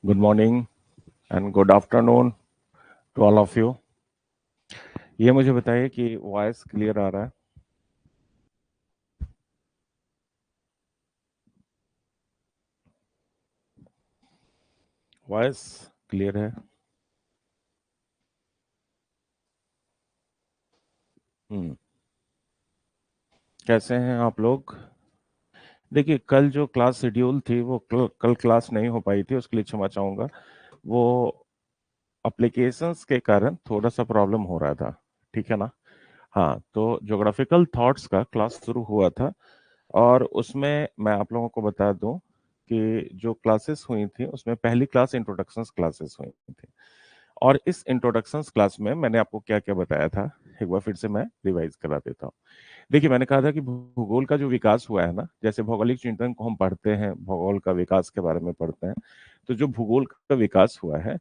Good morning and good afternoon to all of you. ये मुझे बताइए कि वॉइस क्लियर आ रहा है? वॉइस क्लियर है? हम्म। कैसे हैं आप लोग? देखिए, कल जो क्लास शेड्यूल थी वो कल क्लास नहीं हो पाई थी, उसके लिए क्षमा चाहूँगा। वो एप्लीकेशंस के कारण थोड़ा सा प्रॉब्लम हो रहा था। ठीक है ना? हाँ, तो ज्योग्राफिकल थॉट्स का क्लास शुरू हुआ था और उसमें मैं आप लोगों को बता दूं कि जो क्लासेस हुई थी उसमें पहली क्लास इंट्रोडक्शंस क्लासेस हुई थी। और इस इंट्रोडक्शंस क्लास में मैंने आपको क्या क्या बताया था, एक बार फिर से मैं रिवाइज करा देता हूँ। देखिए, मैंने कहा था कि भूगोल का जो विकास हुआ है ना, जैसे भौगोलिक चिंतन को हम पढ़ते हैं, भूगोल का विकास के बारे में पढ़ते हैं, तो जो भूगोल का विकास हुआ है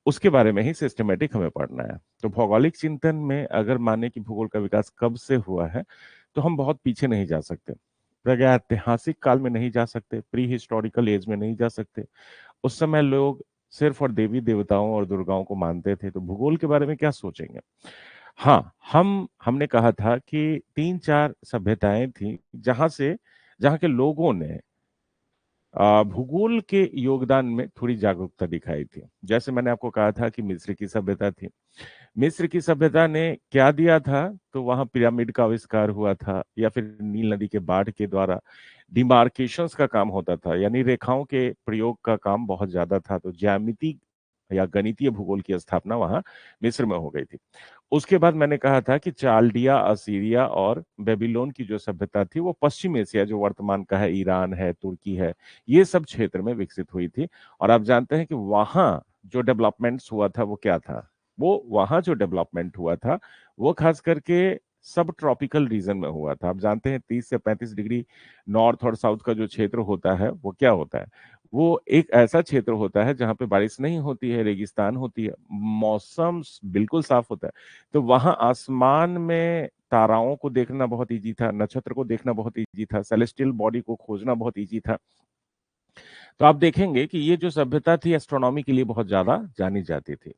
उसके बारे में ही सिस्टमेटिक हमें पढ़ना है। तो भौगोलिक चिंतन में अगर माने कि भूगोल का विकास कब से हुआ है, तो हम बहुत पीछे नहीं जा सकते, प्रागैतिहासिक काल में नहीं जा सकते, प्री हिस्टोरिकल एज में नहीं जा सकते। उस समय लोग सिर्फ और देवी देवताओं और दुर्गाओं को मानते थे, तो भूगोल के बारे में क्या सोचेंगे। हाँ, हमने कहा था कि तीन चार सभ्यताएं थी जहां के लोगों ने भूगोल के योगदान में थोड़ी जागरूकता दिखाई थी। जैसे मैंने आपको कहा था कि मिस्र की सभ्यता थी। मिस्र की सभ्यता ने क्या दिया था? तो वहां पिरामिड का आविष्कार हुआ था, या फिर नील नदी के बाढ़ के द्वारा डिमार्केशंस का काम होता था, यानी रेखाओं के प्रयोग का काम बहुत ज्यादा था। तो ज्यामिति या गणितीय भूगोल की स्थापना वहां मिस्र में हो गई थी। उसके बाद मैंने कहा था कि चाल्डिया, असीरिया और बेबीलोन की जो सभ्यता थी वो पश्चिम एशिया, जो वर्तमान का है, ईरान है, तुर्की है, ये सब क्षेत्र में विकसित हुई थी। और आप जानते हैं कि वहां जो डेवलपमेंट्स हुआ था वो क्या था? वो वहां जो डेवलपमेंट हुआ था वो खास करके सब ट्रॉपिकल रीजन में हुआ था। आप जानते हैं 30 से 35 डिग्री नॉर्थ और साउथ का जो क्षेत्र होता है वो क्या होता है? वो एक ऐसा क्षेत्र होता है जहाँ पे बारिश नहीं होती है, रेगिस्तान होती है, मौसम बिल्कुल साफ होता है। तो वहां आसमान में ताराओं को देखना बहुत इजी था, नक्षत्र को देखना बहुत इजी था, सेलेस्टियल बॉडी को खोजना बहुत इजी था। तो आप देखेंगे कि ये जो सभ्यता थी एस्ट्रोनॉमी के लिए बहुत ज्यादा जानी जाती थी।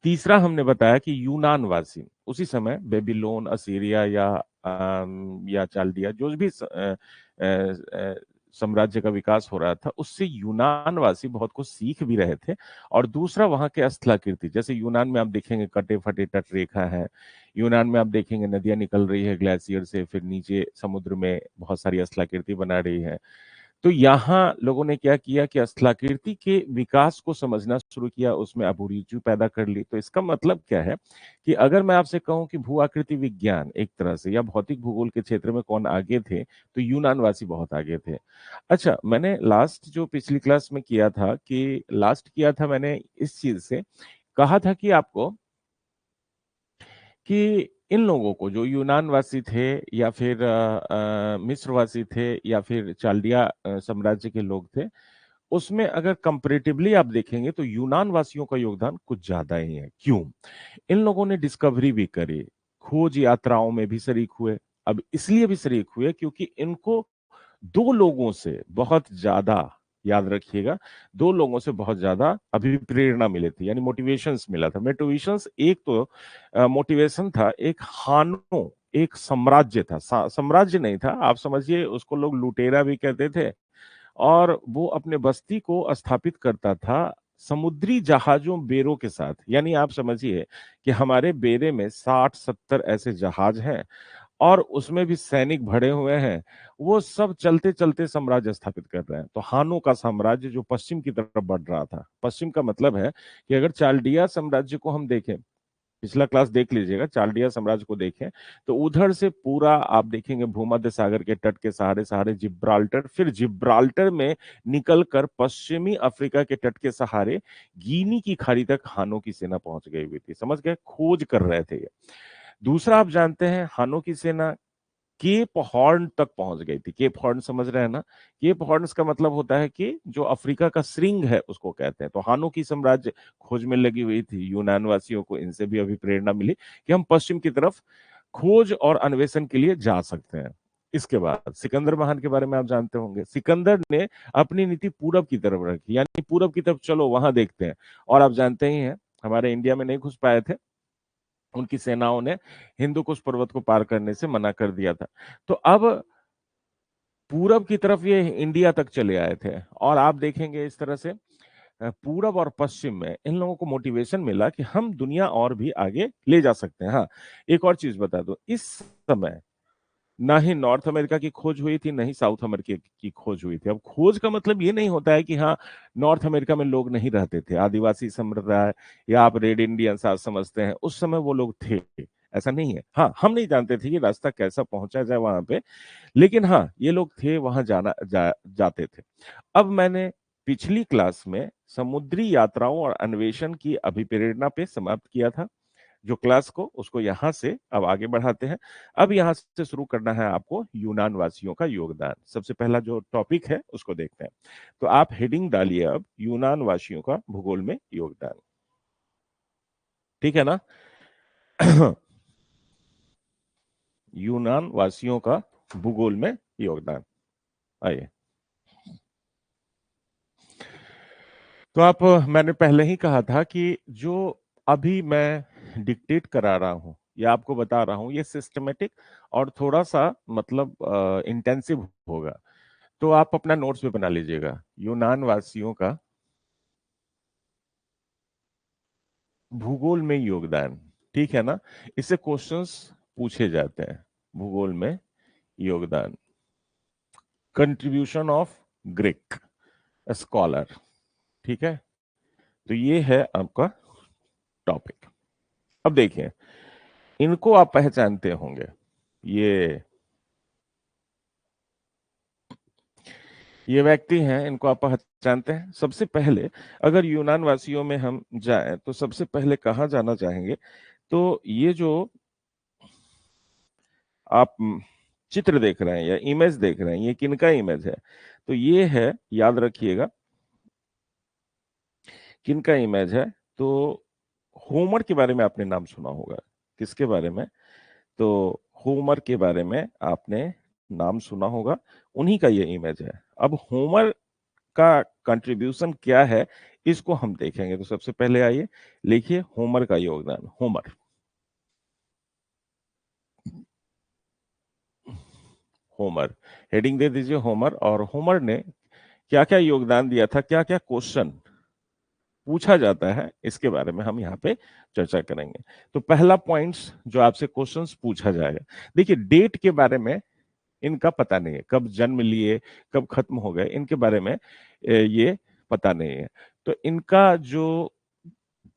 तीसरा हमने बताया कि यूनानवासी, उसी समय बेबीलोन, असीरिया या चाल्डिया, जो भी साम्राज्य का विकास हो रहा था, उससे यूनानवासी बहुत कुछ सीख भी रहे थे। और दूसरा वहां के स्थलाकृति, जैसे यूनान में आप देखेंगे कटे फटे तट रेखा है, यूनान में आप देखेंगे नदियां निकल रही है ग्लेशियर से, फिर नीचे समुद्र में बहुत सारी स्थलाकृति बना रही है। तो यहाँ लोगों ने क्या किया कि स्थलाकृति के विकास को समझना शुरू किया, उसमें अभिरुचि पैदा कर ली। तो इसका मतलब क्या है कि अगर मैं आपसे कहूं कि भू आकृति विज्ञान एक तरह से या भौतिक भूगोल के क्षेत्र में कौन आगे थे, तो यूनानवासी बहुत आगे थे। अच्छा, मैंने लास्ट जो पिछली क्लास में किया था कि लास्ट किया था मैंने इस चीज से, कहा था कि आपको कि इन लोगों को, जो यूनानवासी थे या फिर मिस्रवासी थे या फिर चाल्डिया साम्राज्य के लोग थे, उसमें अगर कंपैरेटिवली आप देखेंगे तो यूनान वासियों का योगदान कुछ ज्यादा ही है। क्यों? इन लोगों ने डिस्कवरी भी करी, खोज यात्राओं में भी शरीक हुए। अब इसलिए भी शरीक हुए क्योंकि इनको दो लोगों से बहुत ज्यादा, याद रखिएगा, दो लोगों से बहुत ज्यादा अभिप्रेरणा मिली थी, यानी मोटिवेशंस मिला था। मोटिवेशंस, एक तो मोटिवेशन था, एक हानो, एक साम्राज्य था, साम्राज्य नहीं था, आप समझिए, उसको लोग लुटेरा भी कहते थे। और वो अपने बस्ती को स्थापित करता था समुद्री जहाजों, बेरों के साथ। यानी आप समझिए कि हमारे बेरे में 60-70 ऐसे जहाज हैं और उसमें भी सैनिक भरे हुए हैं। वो सब चलते चलते साम्राज्य स्थापित कर रहे हैं। तो हानो का साम्राज्य जो पश्चिम की तरफ बढ़ रहा था, पश्चिम का मतलब है कि अगर चाल्डिया साम्राज्य को हम देखें, पिछला क्लास देख लीजिएगा, चाल्डिया साम्राज्य को देखें, तो उधर से पूरा आप देखेंगे भूमध्य सागर के तट के सहारे सहारे जिब्राल्टर, फिर जिब्राल्टर में निकलकर पश्चिमी अफ्रीका के तट के सहारे गिनी की खाड़ी तक हानो की सेना पहुंच गई हुई थी। समझ गए? खोज कर रहे थे ये। दूसरा, आप जानते हैं हानो की सेना केप हॉर्न तक पहुंच गई थी। केप हॉर्न समझ रहे हैं ना? केप हॉर्न का मतलब होता है कि जो अफ्रीका का श्रृंग है उसको कहते हैं। तो हानो की साम्राज्य खोज में लगी हुई थी। यूनान वासियों को इनसे भी अभी प्रेरणा मिली कि हम पश्चिम की तरफ खोज और अन्वेषण के लिए जा सकते हैं। इसके बाद सिकंदर महान के बारे में आप जानते होंगे। सिकंदर ने अपनी नीति पूरब की तरफ रखी, यानी पूरब की तरफ चलो वहां देखते हैं। और आप जानते ही हैं हमारे इंडिया में नहीं घुस पाए थे, उनकी सेनाओं ने हिंदू कुश पर्वत को पार करने से मना कर दिया था। तो अब पूरब की तरफ ये इंडिया तक चले आए थे। और आप देखेंगे इस तरह से पूरब और पश्चिम में इन लोगों को मोटिवेशन मिला कि हम दुनिया और भी आगे ले जा सकते हैं। हाँ, एक और चीज बता दो, इस समय ना ही नॉर्थ अमेरिका की खोज हुई थी, ना ही साउथ अमेरिका की खोज हुई थी। अब खोज का मतलब ये नहीं होता है कि हाँ नॉर्थ अमेरिका में लोग नहीं रहते थे, आदिवासी समुदाय या आप रेड इंडियंस आज समझते हैं, उस समय वो लोग थे, ऐसा नहीं है। हाँ, हम नहीं जानते थे कि रास्ता कैसा पहुंचा जाए वहां पे, लेकिन हाँ ये लोग थे, वहां जाते थे। अब मैंने पिछली क्लास में समुद्री यात्राओं और अन्वेषण की अभिप्रेरणा पे समाप्त किया था जो क्लास को, उसको यहां से अब आगे बढ़ाते हैं। अब यहां से शुरू करना है आपको यूनान वासियों का योगदान। सबसे पहला जो टॉपिक है उसको देखते हैं। तो आप हेडिंग डालिए अब, यूनान वासियों का भूगोल में योगदान। ठीक है ना? यूनान वासियों का भूगोल में योगदान। आइए। तो आप, मैंने पहले ही कहा था कि जो अभी मैं डिक्टेट करा रहा हूं या आपको बता रहा हूं, ये सिस्टमेटिक और थोड़ा सा मतलब इंटेंसिव होगा। तो आप अपना नोट्स भी बना लीजिएगा, यूनान वासियों का भूगोल में योगदान। ठीक है ना? इससे क्वेश्चंस पूछे जाते हैं, भूगोल में योगदान, कंट्रीब्यूशन ऑफ ग्रीक स्कॉलर। ठीक है, तो ये है आपका टॉपिक। अब देखिए, इनको आप पहचानते होंगे, ये ये व्यक्ति हैं, इनको आप पहचानते हैं। सबसे पहले अगर यूनान वासियों में हम जाएं तो सबसे पहले कहाँ जाना चाहेंगे? तो ये जो आप चित्र देख रहे हैं या इमेज देख रहे हैं, ये किनका इमेज है? तो ये है, याद रखिएगा, किनका इमेज है? तो होमर के बारे में आपने नाम सुना होगा। किसके बारे में? तो होमर के बारे में आपने नाम सुना होगा, उन्हीं का ये इमेज है। अब होमर का कंट्रीब्यूशन क्या है, इसको हम देखेंगे। तो सबसे पहले आइए लिखिए होमर का योगदान। होमर, होमर, हेडिंग दे दीजिए होमर। और होमर ने क्या क्या योगदान दिया था, क्या क्या क्वेश्चन पूछा जाता है, इसके बारे में हम यहाँ पे चर्चा करेंगे। तो पहला पॉइंट्स जो आपसे क्वेश्चंस पूछा जाएगा, देखिए डेट के बारे में इनका पता नहीं है, कब जन्म लिए कब खत्म हो गए, इनके बारे में ये पता नहीं है। तो इनका जो,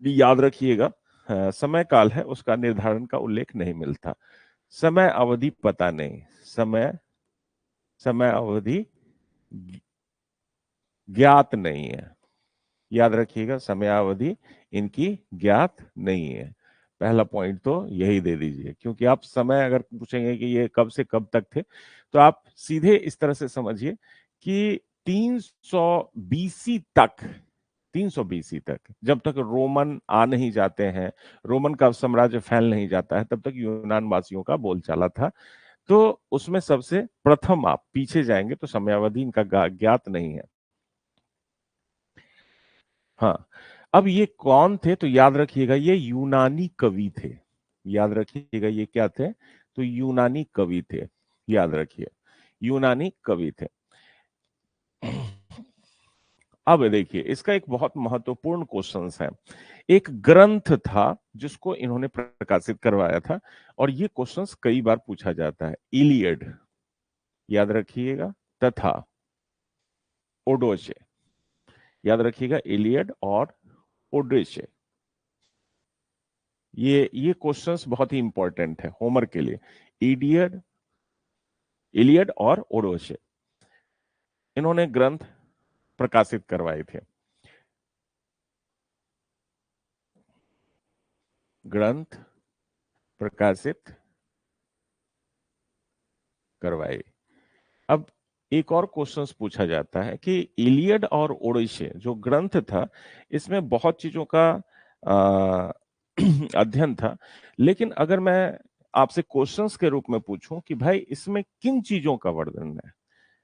याद रखिएगा, समय काल है उसका निर्धारण का उल्लेख नहीं मिलता। समय अवधि पता नहीं, समय समय अवधि ज्ञात नहीं है। याद रखिएगा, समयावधि इनकी ज्ञात नहीं है। पहला पॉइंट तो यही दे दीजिए, क्योंकि आप समय अगर पूछेंगे कि ये कब से कब तक थे, तो आप सीधे इस तरह से समझिए कि 300 बीसी तक, 300 बीसी तक, जब तक रोमन आ नहीं जाते हैं, रोमन का साम्राज्य फैल नहीं जाता है, तब तक यूनान वासियों का बोलचाला था। तो उसमें सबसे प्रथम आप पीछे जाएंगे तो समयावधि इनका ज्ञात नहीं है। हाँ, अब ये कौन थे? तो याद रखिएगा, ये यूनानी कवि थे। याद रखिएगा, ये क्या थे? तो यूनानी कवि थे। याद रखिए, यूनानी कवि थे। अब देखिए, इसका एक बहुत महत्वपूर्ण क्वेश्चन है। एक ग्रंथ था जिसको इन्होंने प्रकाशित करवाया था, और ये क्वेश्चंस कई बार पूछा जाता है। इलियड, याद रखिएगा, तथा ओडोचे। याद रखिएगा, इलियड और ओडेसे। ये क्वेश्चंस बहुत ही इंपॉर्टेंट है होमर के लिए। इडियड, इलियड और ओडोसे, इन्होंने ग्रंथ प्रकाशित करवाए थे, ग्रंथ प्रकाशित करवाए। अब एक और क्वेश्चन पूछा जाता है कि इलियड और ओडिसे जो ग्रंथ था, इसमें बहुत चीजों का अध्ययन था, लेकिन अगर मैं आपसे क्वेश्चंस के रूप में पूछूं कि भाई इसमें किन चीजों का वर्णन है,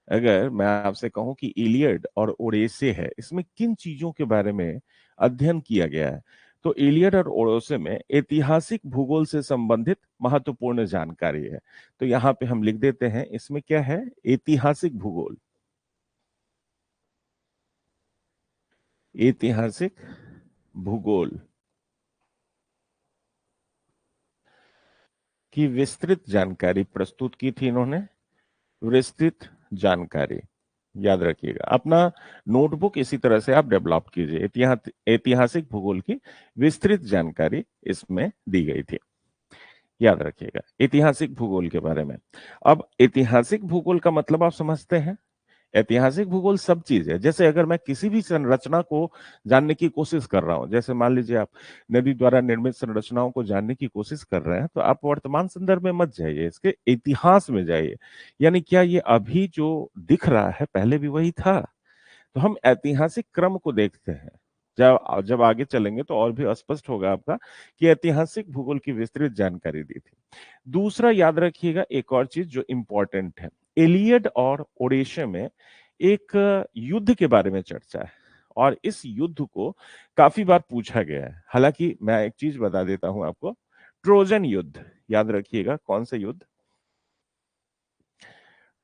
अगर मैं आपसे कहूं कि इलियड और ओडेसे है, इसमें किन चीजों के बारे में अध्ययन किया गया है, तो इलियड और ओडेसे में ऐतिहासिक भूगोल से संबंधित महत्वपूर्ण जानकारी है। तो यहाँ पे हम लिख देते हैं, इसमें क्या है, ऐतिहासिक भूगोल, ऐतिहासिक भूगोल की विस्तृत जानकारी प्रस्तुत की थी इन्होंने। विस्तृत जानकारी, याद रखिएगा अपना नोटबुक इसी तरह से आप डेवलप कीजिए। ऐतिहासिक भूगोल की विस्तृत जानकारी इसमें दी गई थी, याद रखिएगा ऐतिहासिक भूगोल के बारे में। अब ऐतिहासिक भूगोल का मतलब आप समझते हैं। ऐतिहासिक भूगोल सब चीज है, जैसे अगर मैं किसी भी संरचना को जानने की कोशिश कर रहा हूं, जैसे मान लीजिए आप नदी द्वारा निर्मित संरचनाओं को जानने की कोशिश कर रहे हैं, तो आप वर्तमान संदर्भ में मत जाइए, इसके इतिहास में जाइए। यानी क्या ये अभी जो दिख रहा है पहले भी वही था? तो हम ऐतिहासिक क्रम को देखते हैं। जब जब आगे चलेंगे तो और भी स्पष्ट होगा आपका कि ऐतिहासिक भूगोल की विस्तृत जानकारी दी थी। दूसरा याद रखिएगा एक और चीज जो इंपॉर्टेंट है, इलियड और ओडेसे में एक युद्ध के बारे में चर्चा है, और इस युद्ध को काफी बार पूछा गया है। हालांकि मैं एक चीज बता देता हूं आपको, ट्रोजन युद्ध, याद रखिएगा कौन सा युद्ध,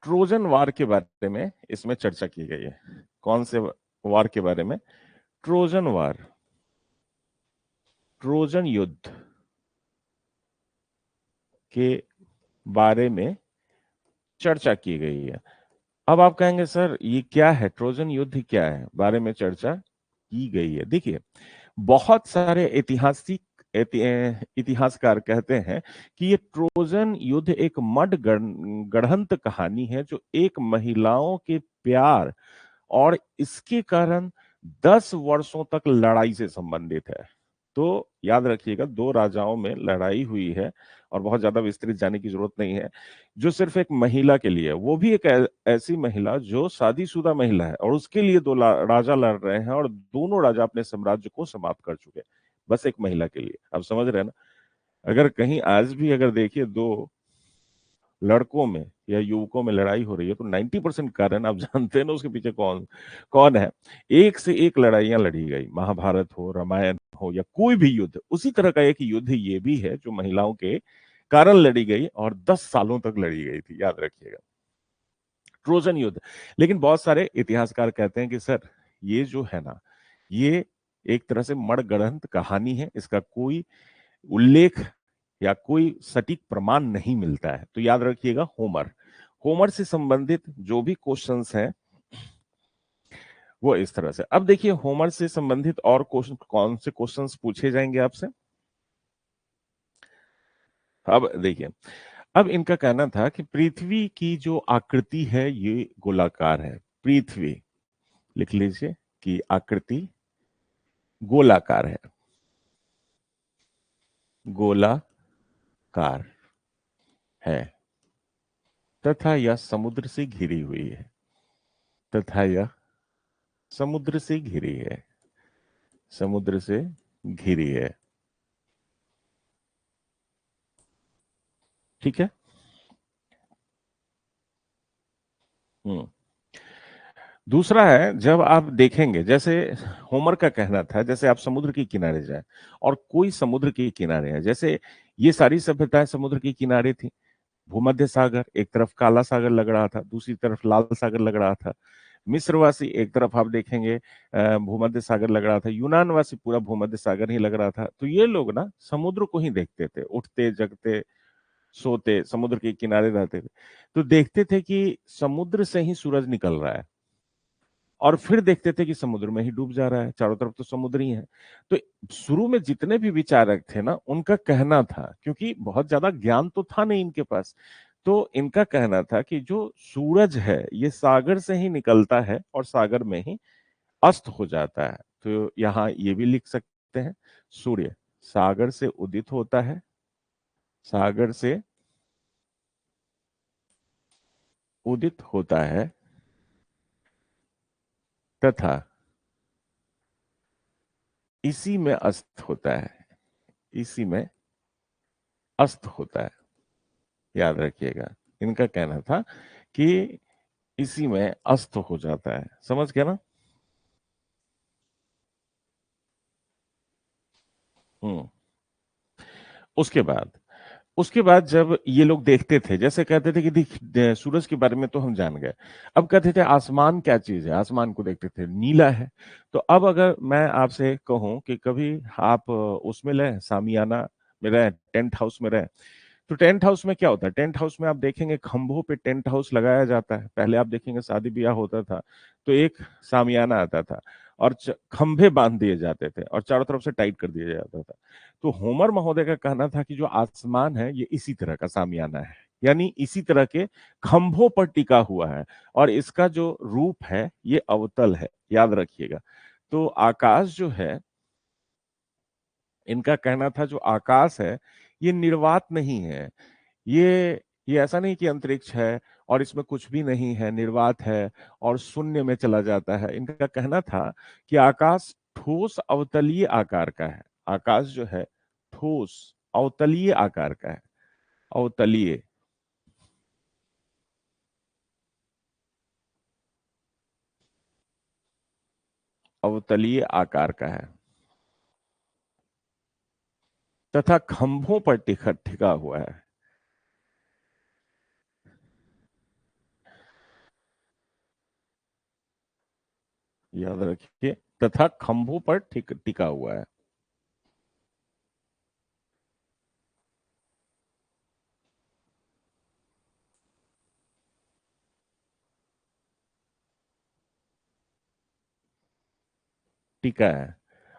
ट्रोजन वार के बारे में इसमें चर्चा की गई है। कौन से वार के बारे में? ट्रोजन वार, ट्रोजन युद्ध के बारे में चर्चा की गई है। अब आप कहेंगे सर ये क्या है, ट्रोजन युद्ध क्या है, बारे में चर्चा की गई है। देखिए बहुत सारे इतिहासकार कहते हैं कि ये ट्रोजन युद्ध एक गढ़ंत कहानी है, जो एक महिलाओं के प्यार और इसके कारण 10 वर्षों तक लड़ाई से संबंधित है। तो याद रखिएगा दो राजाओं में लड़ाई हुई है, और बहुत ज्यादा विस्तृत जाने की जरूरत नहीं है, जो सिर्फ एक महिला के लिए है, वो भी एक ऐसी महिला जो शादीशुदा महिला है, और उसके लिए दो राजा लड़ रहे हैं, और दोनों राजा अपने साम्राज्य को समाप्त कर चुके हैं, बस एक महिला के लिए। आप समझ रहे हैं ना? अगर कहीं आज भी अगर देखिए दो लड़कों में या युवकों में लड़ाई हो रही है, तो 90% कारण आप जानते हैं ना उसके पीछे कौन कौन है। एक से एक लड़ाइयां लड़ी गई, महाभारत हो, रामायण हो, या कोई भी युद्ध, उसी तरह का एक युद्ध ये भी है जो महिलाओं के कारण लड़ी गई, और 10 सालों तक लड़ी गई थी, याद रखिएगा ट्रोजन युद्ध। लेकिन बहुत सारे इतिहासकार कहते हैं कि सर ये जो है ना, ये एक तरह से मणगढ़ंत कहानी है, इसका कोई उल्लेख या कोई सटीक प्रमाण नहीं मिलता है। तो याद रखिएगा होमर, होमर से संबंधित जो भी क्वेश्चंस हैं वो इस तरह से। अब देखिए होमर से संबंधित और क्वेश्चन, कौन से क्वेश्चंस पूछे जाएंगे आपसे। अब देखिए, अब इनका कहना था कि पृथ्वी की जो आकृति है ये गोलाकार है। पृथ्वी, लिख लीजिए कि आकृति गोलाकार है, गोलाकार है, तथा यह समुद्र से घिरी हुई है, तथा यह समुद्र से घिरी है, समुद्र से घिरी है। ठीक है। हम्म। दूसरा है, जब आप देखेंगे जैसे होमर का कहना था, जैसे आप समुद्र के किनारे जाएं और कोई समुद्र के किनारे है, जैसे ये सारी सभ्यताएं समुद्र के किनारे थी। भूमध्य सागर एक तरफ काला सागर लग रहा था, दूसरी तरफ लाल सागर लग रहा था। मिस्रवासी एक तरफ आप देखेंगे भूमध्य सागर लग रहा था, यूनानवासी पूरा भूमध्य सागर ही लग रहा था। तो ये लोग ना समुद्र को ही देखते थे, उठते जगते सोते समुद्र के किनारे रहते थे, तो देखते थे कि समुद्र से ही सूरज निकल रहा है, और फिर देखते थे कि समुद्र में ही डूब जा रहा है, चारों तरफ तो समुद्र ही है। तो शुरू में जितने भी विचारक थे ना, उनका कहना था, क्योंकि बहुत ज्यादा ज्ञान तो था नहीं इनके पास, तो इनका कहना था कि जो सूरज है ये सागर से ही निकलता है और सागर में ही अस्त हो जाता है। तो यहाँ ये भी लिख सकते हैं, सूर्य सागर से उदित होता है, सागर से उदित होता है, तथा इसी में अस्त होता है, इसी में अस्त होता है। याद रखिएगा। इनका कहना था कि इसी में अस्त हो जाता है। समझ गया ना? हम्म। उसके बाद उसके बाद जब ये लोग देखते थे, जैसे कहते थे कि सूरज के बारे में तो हम जान गए, अब कहते थे आसमान क्या चीज है, आसमान को देखते थे नीला है। तो अब अगर मैं आपसे कहूं कि कभी आप उसमें रहे, सामियाना में रहे, टेंट हाउस में रहे, तो टेंट हाउस में क्या होता है, टेंट हाउस में आप देखेंगे खंभों पे टेंट हाउस लगाया जाता है। पहले आप देखेंगे शादी ब्याह होता था तो एक सामियाना आता था और खंभे बांध दिए जाते थे और चारों तरफ से टाइट कर दिया जाता था। तो होमर महोदय का कहना था कि जो आसमान है ये इसी तरह का सामियाना है, यानी इसी तरह के खंभों पर टिका हुआ है, और इसका जो रूप है ये अवतल है। याद रखिएगा। तो आकाश जो है, इनका कहना था जो आकाश है ये निर्वात नहीं है। ये ये ऐसा नहीं कि अंतरिक्ष है और इसमें कुछ भी नहीं है, निर्वात है और शून्य में चला जाता है। इनका कहना था कि आकाश ठोस अवतलीय आकार का है। आकाश जो है ठोस अवतलीय आकार का है। अवतलीय, अवतलीय आकार का है तथा खंभों पर टिका हुआ है। याद रखिए, तथा खंभों पर टिका हुआ है। टिका है।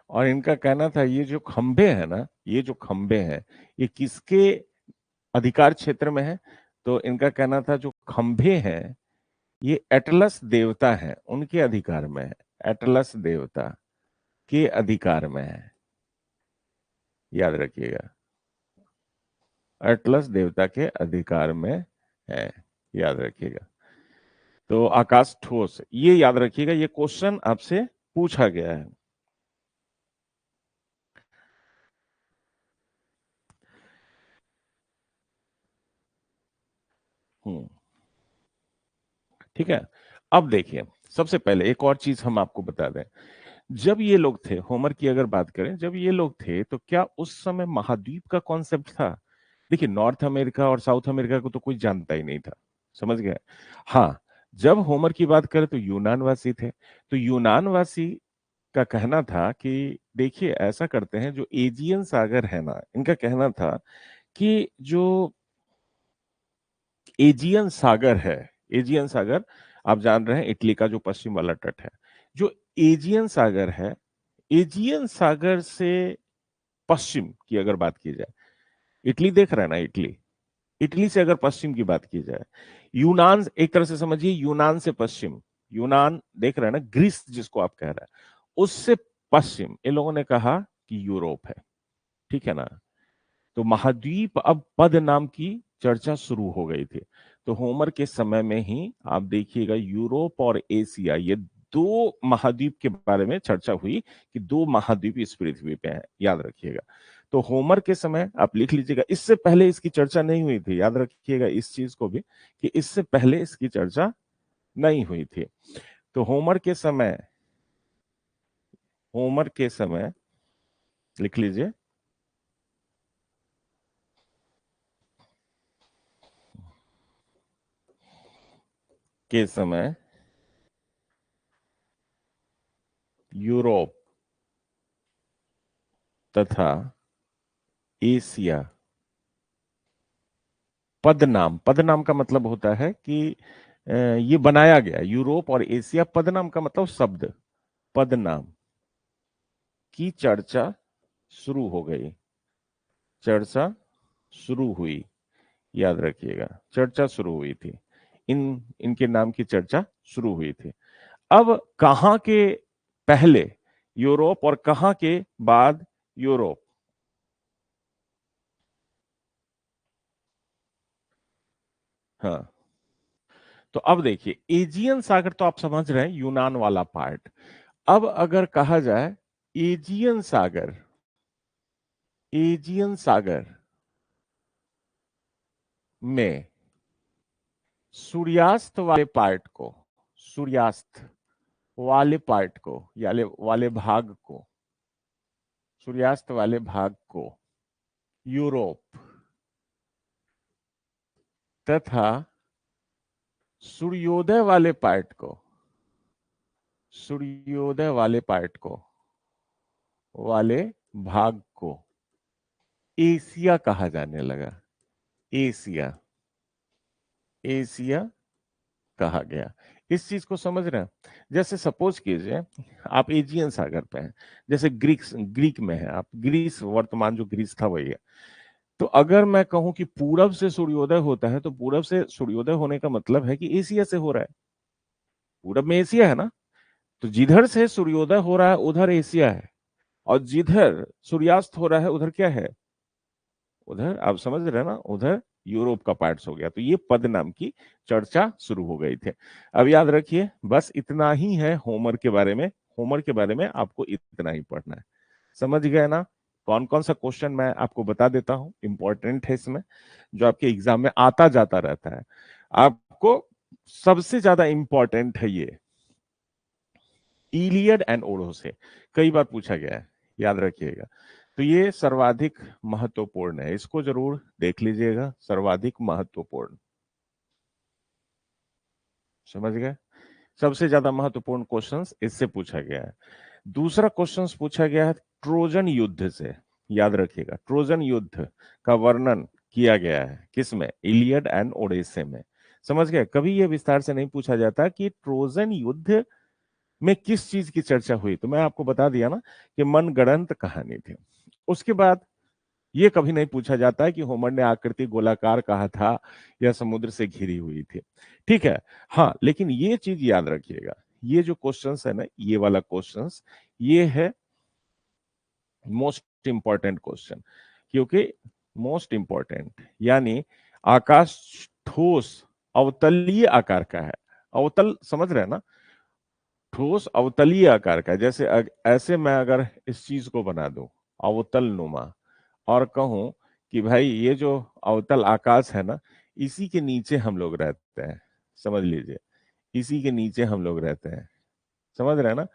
और इनका कहना था ये जो खंभे हैं ना, ये जो खंभे हैं ये किसके अधिकार क्षेत्र में है? तो इनका कहना था जो खंभे हैं ये एटलस देवता है, उनके अधिकार में है। एटलस देवता के अधिकार में है। याद रखिएगा, एटलस देवता के अधिकार में है। याद रखिएगा। तो आकाश ठोस, ये याद रखिएगा, ये क्वेश्चन आपसे पूछा गया है। हम्म। ठीक है। अब देखिए, सबसे पहले एक और चीज हम आपको बता दें। जब ये लोग थे, होमर की अगर बात करें, जब ये लोग थे तो क्या उस समय महाद्वीप का कॉन्सेप्ट था? देखिए, नॉर्थ अमेरिका और साउथ अमेरिका को तो कोई जानता ही नहीं था। समझ गए? हाँ। जब होमर की बात करें तो यूनानवासी थे, तो यूनानवासी का कहना था कि देखिए ऐसा करते हैं, जो एजियन सागर है ना, इनका कहना था कि जो एजियन सागर है, एजियन सागर आप जान रहे हैं, इटली का जो पश्चिम वाला तट है, जो एजियन सागर है, एजियन सागर से पश्चिम की अगर बात की जाए, इटली देख रहे हैं ना, इटली, इटली से अगर पश्चिम की बात की जाए, यूनान एक तरह से समझिए, यूनान से पश्चिम, यूनान देख रहे हैं ना, ग्रीस जिसको आप कह रहे हैं, उससे पश्चिम इन लोगों ने कहा कि यूरोप है। ठीक है ना? तो महाद्वीप अब पद नाम की चर्चा शुरू हो गई थी। तो होमर के समय में ही आप देखिएगा यूरोप और एशिया, ये दो महाद्वीप के बारे में चर्चा हुई कि दो महाद्वीप इस पृथ्वी पे हैं। याद रखिएगा। तो होमर के समय आप लिख लीजिएगा, इससे पहले इसकी चर्चा नहीं हुई थी। याद रखिएगा इस चीज को भी, कि इससे पहले इसकी चर्चा नहीं हुई थी। तो होमर के समय लिख लीजिए, के समय यूरोप तथा एशिया, पदनाम का मतलब होता है कि ये बनाया गया, यूरोप और एशिया, पदनाम का मतलब शब्द, पदनाम की चर्चा शुरू हो गई, चर्चा शुरू हुई। याद रखिएगा, चर्चा शुरू हुई थी, इन इनके नाम की चर्चा शुरू हुई थी। अब कहां के पहले यूरोप और कहां के बाद यूरोप? हाँ। तो अब देखिए, एजियन सागर तो आप समझ रहे हैं, यूनान वाला पार्ट। अब अगर कहा जाए एजियन सागर, एजियन सागर में सूर्यास्त वाले पार्ट को, सूर्यास्त वाले पार्ट को या वाले भाग को, सूर्यास्त वाले भाग को यूरोप तथा सूर्योदय वाले पार्ट को, सूर्योदय वाले पार्ट को, वाले भाग को एशिया कहा जाने लगा। एशिया, एशिया कहा गया। इस चीज को समझ रहे हैं? जैसे सपोज कीजिए आप एजियन सागर पे हैं, जैसे ग्रीक में है आप, ग्रीस वर्तमान जो ग्रीस था वही है। तो अगर मैं कहूं कि पूरब से सूर्योदय होता है, तो पूरब से सूर्योदय होने का मतलब है कि एशिया से हो रहा है। पूरब में एशिया है ना, तो जिधर से सूर्योदय हो रहा है उधर एशिया है, और जिधर सूर्यास्त हो रहा है उधर क्या है? उधर, आप समझ रहे हैं ना, उधर यूरोप का पार्ट्स हो गया। तो ये पद नाम की चर्चा शुरू हो गई थी। अब याद रखिए, बस इतना ही है होमर के बारे में। होमर के बारे में आपको इतना ही पढ़ना है। समझ गए ना? कौन कौन सा क्वेश्चन मैं आपको बता देता हूं, इंपॉर्टेंट है इसमें, जो आपके एग्जाम में आता जाता रहता है। आपको सबसे ज्यादा इंपॉर्टेंट है ये इलियड एंड ओडोसे, कई बार पूछा गया है, याद रखिएगा। तो ये सर्वाधिक महत्वपूर्ण है, इसको जरूर देख लीजिएगा, सर्वाधिक महत्वपूर्ण। समझ गए? सबसे ज्यादा महत्वपूर्ण क्वेश्चंस इससे पूछा गया है। दूसरा क्वेश्चंस पूछा गया है ट्रोजन युद्ध से। याद रखिएगा, ट्रोजन युद्ध का वर्णन किया गया है किसमें? इलियड एंड ओडेसे में। समझ गए? कभी यह विस्तार से नहीं पूछा जाता कि ट्रोजन युद्ध में किस चीज की चर्चा हुई। तो मैं आपको बता दिया ना कि मनगढ़ंत कहानी थी। उसके बाद ये कभी नहीं पूछा जाता है कि होमर ने आकृति गोलाकार कहा था या समुद्र से घिरी हुई थी। ठीक है, हाँ, लेकिन ये चीज याद रखिएगा, ये जो क्वेश्चंस है ना, ये वाला क्वेश्चंस, ये है मोस्ट इंपॉर्टेंट क्वेश्चन। क्योंकि मोस्ट इंपॉर्टेंट यानी आकाश ठोस अवतलीय आकार का है। अवतल, समझ रहे हैं ना? ठोस अवतलीय आकार का है। जैसे ऐसे मैं अगर इस चीज को बना दूं अवतल नुमा, और कहूं कि भाई ये जो अवतल आकाश है ना, इसी के नीचे हम लोग रहते हैं, समझ लीजिए, इसी के नीचे हम लोग रहते हैं। समझ रहे हैं ना?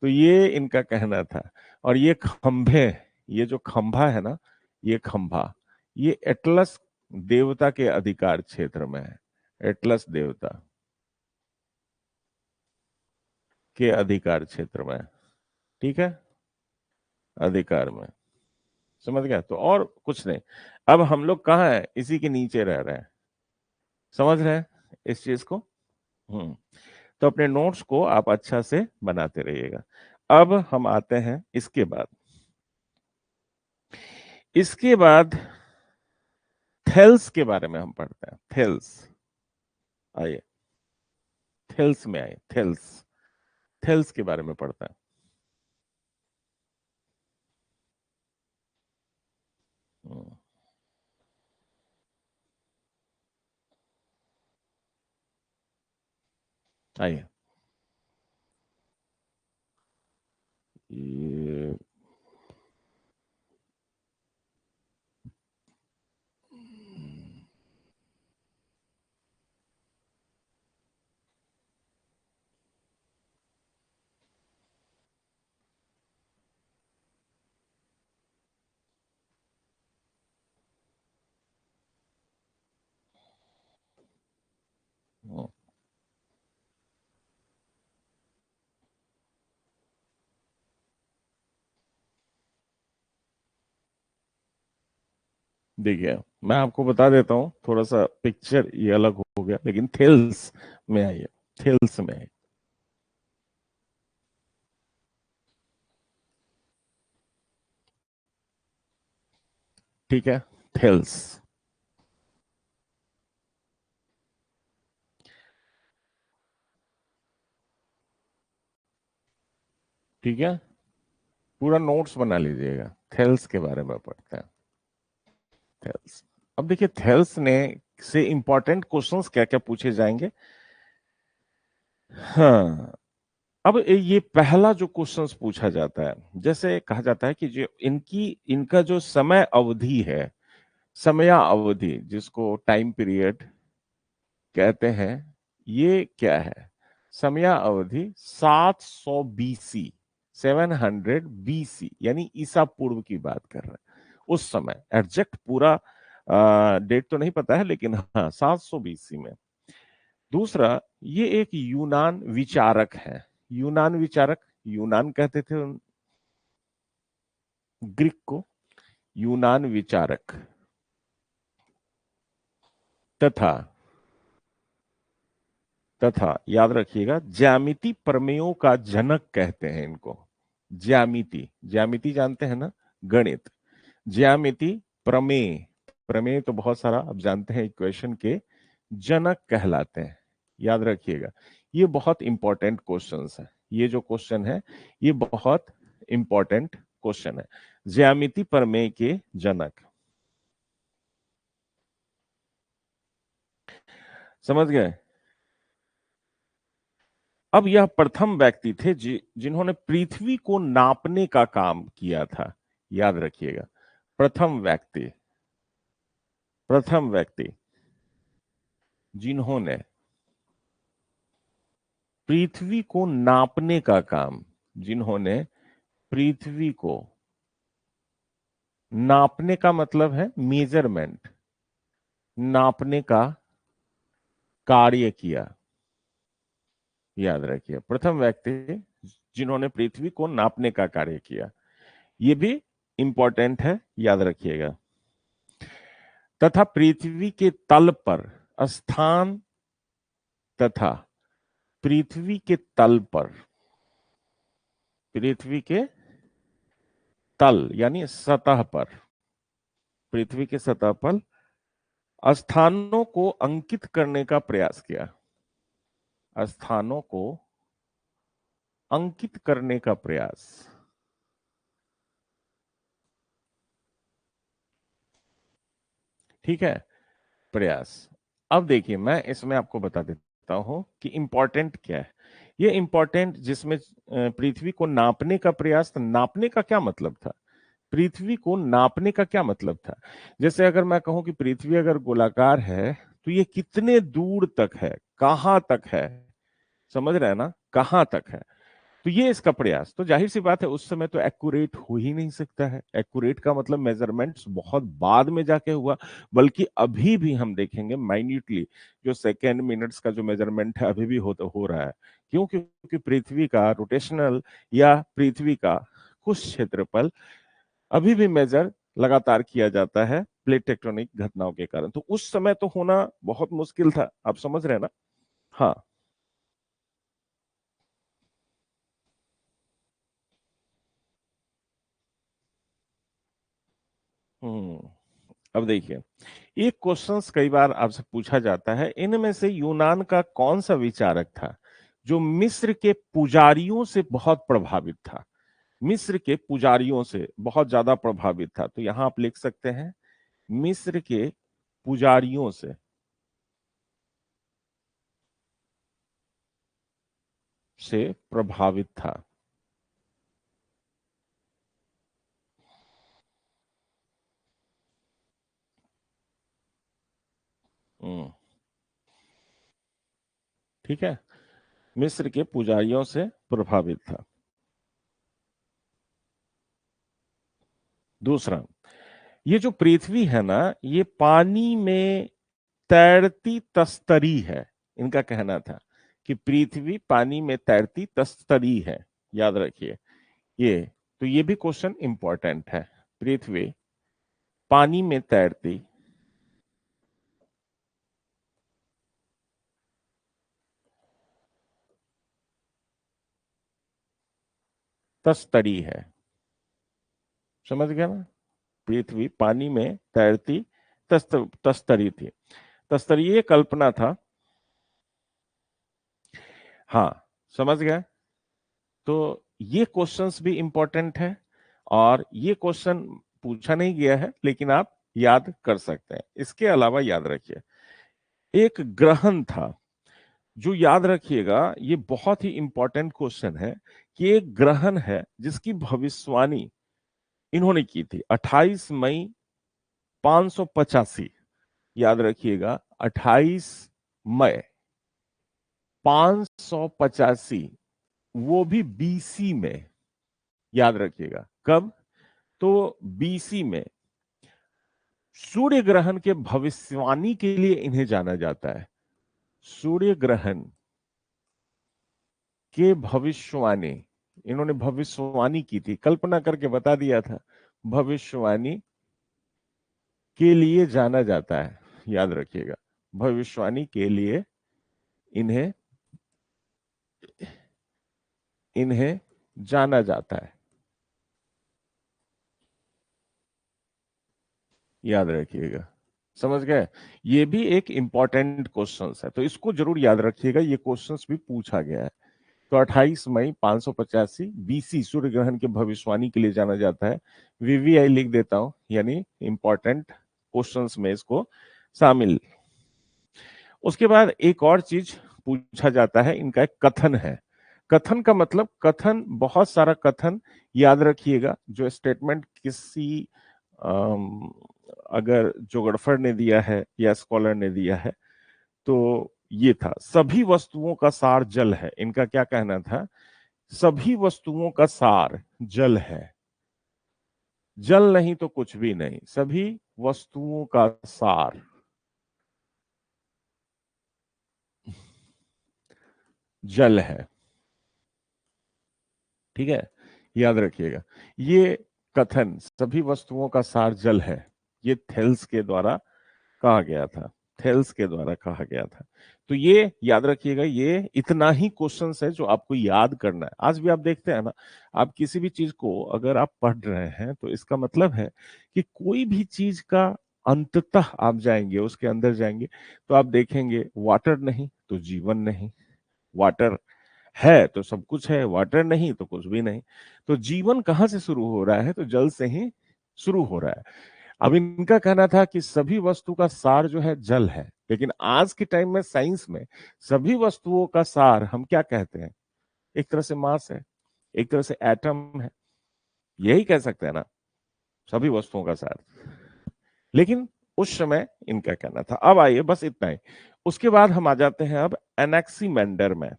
तो ये इनका कहना था। और ये खंभे, ये जो खंभा है ना, ये खंभा, ये एटलस देवता के अधिकार क्षेत्र में है। एटलस देवता के अधिकार क्षेत्र में, ठीक है, अधिकार में। समझ गया? तो और कुछ नहीं। अब हम लोग कहाँ हैं? इसी के नीचे रह रहे हैं। समझ रहे हैं इस चीज को? हम्म। तो अपने नोट्स को आप अच्छा से बनाते रहिएगा। अब हम आते हैं इसके बाद, इसके बाद थेल्स के बारे में हम पढ़ते हैं। थेल्स, आइए, थेल्स में आइए, थेल्स, थेल्स के बारे में पढ़ते हैं। हम्म, आइए, ये देखिए, मैं आपको बता देता हूँ, थोड़ा सा पिक्चर ये अलग हो गया, लेकिन थेल्स में आइए, थेल्स में आइए। ठीक है, थेल्स, ठीक है, पूरा नोट्स बना लीजिएगा, थेल्स के बारे में पढ़ते हैं। थेल्स, अब देखिए थेल्स ने से इंपॉर्टेंट क्वेश्चंस क्या क्या पूछे जाएंगे। हाँ, अब ये पहला जो क्वेश्चंस पूछा जाता है, जैसे कहा जाता है कि जो इनका जो समय अवधि है, समयावधि जिसको टाइम पीरियड कहते हैं, ये क्या है? समयावधि 700 बीसी, 700 बीसी, यानी ईसा पूर्व की बात कर रहे हैं। उस समय एग्जैक्ट पूरा डेट तो नहीं पता है, लेकिन हाँ 700 बीसी में। दूसरा, ये एक यूनान विचारक है। यूनान विचारक, यूनान कहते थे ग्रीक को, यूनान विचारक। तथा तथा याद रखिएगा, ज्यामिति प्रमेयों का जनक कहते हैं इनको। ज्यामिति, ज्यामिति जानते हैं ना, गणित। ज्यामिति प्रमेय, प्रमेय तो बहुत सारा अब जानते हैं, इक्वेशन के जनक कहलाते हैं। याद रखिएगा, ये बहुत इंपॉर्टेंट क्वेश्चंस है। ये जो क्वेश्चन है ये बहुत इंपॉर्टेंट क्वेश्चन है। ज्यामिति प्रमेय के जनक, समझ गए? अब यह प्रथम व्यक्ति थे जिन्होंने पृथ्वी को नापने का काम किया था। याद रखिएगा, प्रथम व्यक्ति, प्रथम व्यक्ति जिन्होंने पृथ्वी को नापने का काम, जिन्होंने पृथ्वी को नापने का मतलब है मेजरमेंट, नापने का कार्य किया। याद रखिए, प्रथम व्यक्ति जिन्होंने पृथ्वी को नापने का कार्य किया, ये भी इंपॉर्टेंट है, याद रखिएगा। तथा पृथ्वी के तल पर स्थान, तथा पृथ्वी के तल पर, पृथ्वी के तल यानी सतह पर, पृथ्वी के सतह पर स्थानों को अंकित करने का प्रयास किया। स्थानों को अंकित करने का प्रयास, ठीक है, प्रयास। अब देखिए, मैं इसमें आपको बता देता हूं कि इंपॉर्टेंट क्या है। ये इंपॉर्टेंट जिसमें पृथ्वी को नापने का प्रयास, नापने का क्या मतलब था, पृथ्वी को नापने का क्या मतलब था? जैसे अगर मैं कहूं कि पृथ्वी अगर गोलाकार है तो ये कितने दूर तक है, कहां तक है, समझ रहे हैं ना, कहां तक है। तो ये इसका प्रयास, तो जाहिर सी बात है उस समय तो एक्यूरेट हो ही नहीं सकता है। एक्यूरेट का मतलब मेजरमेंट्स बहुत बाद में जाके हुआ, बल्कि अभी भी हम देखेंगे माइन्यूटली जो सेकेंड मिनट्स का जो मेजरमेंट है अभी भी हो रहा है। क्यों? क्योंकि पृथ्वी का रोटेशनल या पृथ्वी का कुछ क्षेत्रफल अभी भी मेजर लगातार किया जाता है प्लेट टेक्टोनिक घटनाओं के कारण। तो उस समय तो होना बहुत मुश्किल था, आप समझ रहे हैं ना। हाँ। हम्म। अब देखिए, एक क्वेश्चंस कई बार आपसे पूछा जाता है, इनमें से यूनान का कौन सा विचारक था जो मिस्र के पुजारियों से बहुत प्रभावित था? मिस्र के पुजारियों से बहुत ज्यादा प्रभावित था। तो यहां आप लिख सकते हैं, मिस्र के पुजारियों से प्रभावित था। हम्म, ठीक है, मिस्र के पुजारियों से प्रभावित था। दूसरा, ये जो पृथ्वी है ना, ये पानी में तैरती तस्तरी है। इनका कहना था कि पृथ्वी पानी में तैरती तस्तरी है। याद रखिए ये, तो ये भी क्वेश्चन इंपॉर्टेंट है। पृथ्वी पानी में तैरती तस्तरी है, समझ गया ना। पृथ्वी पानी में तैरती तस्तरी थी। तस्तरी ये कल्पना था। हाँ, समझ गया। तो ये क्वेश्चंस भी इंपॉर्टेंट है, और ये क्वेश्चन पूछा नहीं गया है लेकिन आप याद कर सकते हैं। इसके अलावा याद रखिए, एक ग्रहण था, जो याद रखिएगा ये बहुत ही इंपॉर्टेंट क्वेश्चन है, कि एक ग्रहण है जिसकी भविष्यवाणी इन्होंने की थी 28 मई 585, याद रखिएगा 28 मई 585, वो भी बीसी में, याद रखिएगा कब, तो बीसी में सूर्य ग्रहण के भविष्यवाणी के लिए इन्हें जाना जाता है। सूर्य ग्रहण के भविष्यवाणी, इन्होंने भविष्यवाणी की थी, कल्पना करके बता दिया था, भविष्यवाणी के लिए जाना जाता है, याद रखिएगा भविष्यवाणी के लिए इन्हें इन्हें जाना जाता है, याद रखिएगा। समझ गए? ये भी एक इंपॉर्टेंट क्वेश्चन है, तो इसको जरूर याद रखिएगा, ये क्वेश्चंस भी पूछा गया है। तो 28 मई 585 बीसी सूर्य ग्रहण के भविष्यवाणी के लिए जाना जाता है। वीवीआई लिख देता हूं, यानी इंपॉर्टेंट क्वेश्चंस में इसको शामिल। उसके बाद एक और चीज पूछा जाता है, इनका एक कथन है। कथन का मतलब, कथन बहुत सारा कथन, याद रखिएगा जो स्टेटमेंट किसी अगर जोग्राफर ने दिया है या स्कॉलर ने दिया है, तो ये था, सभी वस्तुओं का सार जल है। इनका क्या कहना था? सभी वस्तुओं का सार जल है, जल नहीं तो कुछ भी नहीं, सभी वस्तुओं का सार जल है। ठीक है, याद रखिएगा ये कथन, सभी वस्तुओं का सार जल है, ये थेल्स के द्वारा कहा गया था, थेल्स के द्वारा कहा गया था। तो ये याद रखिएगा, ये इतना ही क्वेश्चन है जो आपको याद करना है। आज भी आप देखते हैं ना, आप किसी भी चीज को अगर आप पढ़ रहे हैं तो इसका मतलब है कि कोई भी चीज का अंततः आप जाएंगे, उसके अंदर जाएंगे, तो आप देखेंगे वाटर नहीं तो जीवन नहीं, वाटर है तो सब कुछ है, वाटर नहीं तो कुछ भी नहीं। तो जीवन कहाँ से शुरू हो रहा है? तो जल से ही शुरू हो रहा है। अब इनका कहना था कि सभी वस्तु का सार जो है जल है, लेकिन आज के टाइम में साइंस में सभी वस्तुओं का सार हम क्या कहते हैं? एक तरह से मास है, एक तरह से एटम है, यही कह सकते हैं ना, सभी वस्तुओं का सार। लेकिन उस समय इनका कहना था। अब आइए बस इतना ही, उसके बाद हम आ जाते हैं अब एनेक्सीमेंडर में।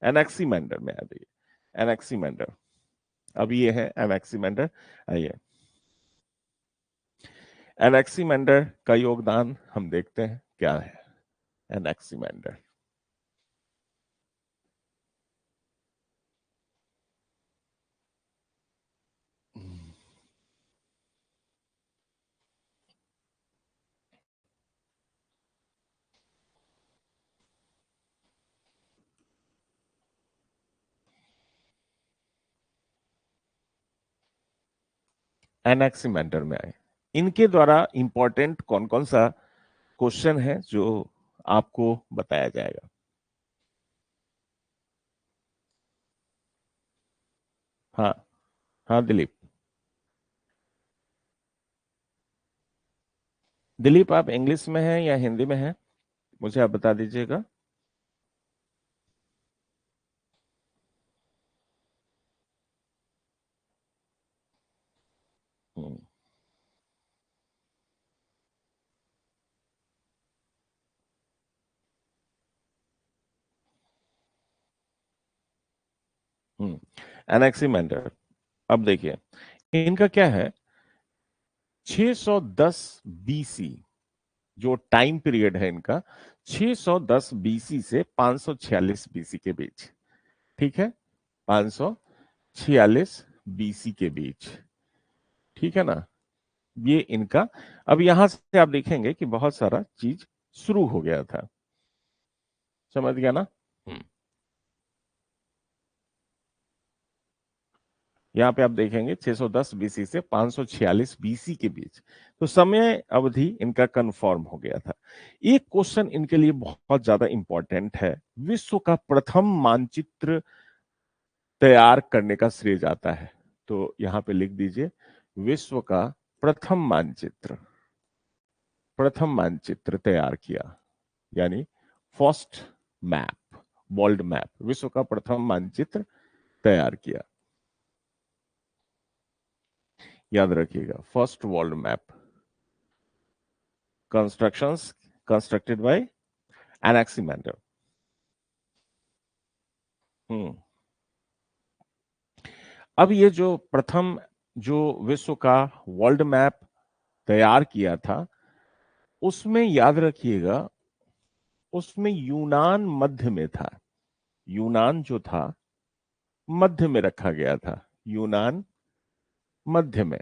एनेक्सीमेंडर में आ जाइए, एनेक्सीमेंडर। अब ये है एनेक्सीमेंडर। आइए, एनेक्सीमेंडर का योगदान हम देखते हैं क्या है। एनेक्सीमेंडर, एनेक्सीमेंडर में आए। इनके द्वारा इंपॉर्टेंट कौन कौन सा क्वेश्चन है जो आपको बताया जाएगा? हाँ, हाँ दिलीप। दिलीप, आप इंग्लिश में हैं या हिंदी में हैं? मुझे आप बता दीजिएगा। हम्म, एनेक्सीमेंडर। अब देखिए, इनका क्या है, 610 बीसी जो टाइम पीरियड है इनका, 610 बीसी से 546 बीसी के बीच। ठीक है, 546 बीसी के बीच। ठीक है ना, ये इनका। अब यहां से आप देखेंगे कि बहुत सारा चीज शुरू हो गया था। समझ गया ना? हम्म। यहाँ पे आप देखेंगे 610 बीसी से 546 बीसी के बीच, तो समय अवधि इनका कंफर्म हो गया था। एक क्वेश्चन इनके लिए बहुत ज्यादा इंपॉर्टेंट है, विश्व का प्रथम मानचित्र तैयार करने का श्रेय जाता है। तो यहाँ पे लिख दीजिए, विश्व का प्रथम मानचित्र, प्रथम मानचित्र तैयार किया, यानी फर्स्ट मैप, वर्ल्ड मैप, विश्व का प्रथम मानचित्र तैयार किया। याद रखिएगा, first world map. Constructions constructed by Anaximander. अब ये जो प्रथम जो विश्व का वर्ल्ड मैप तैयार किया था, उसमें याद रखिएगा, उसमें यूनान मध्य में था। यूनान जो था मध्य में रखा गया था। यूनान मध्य में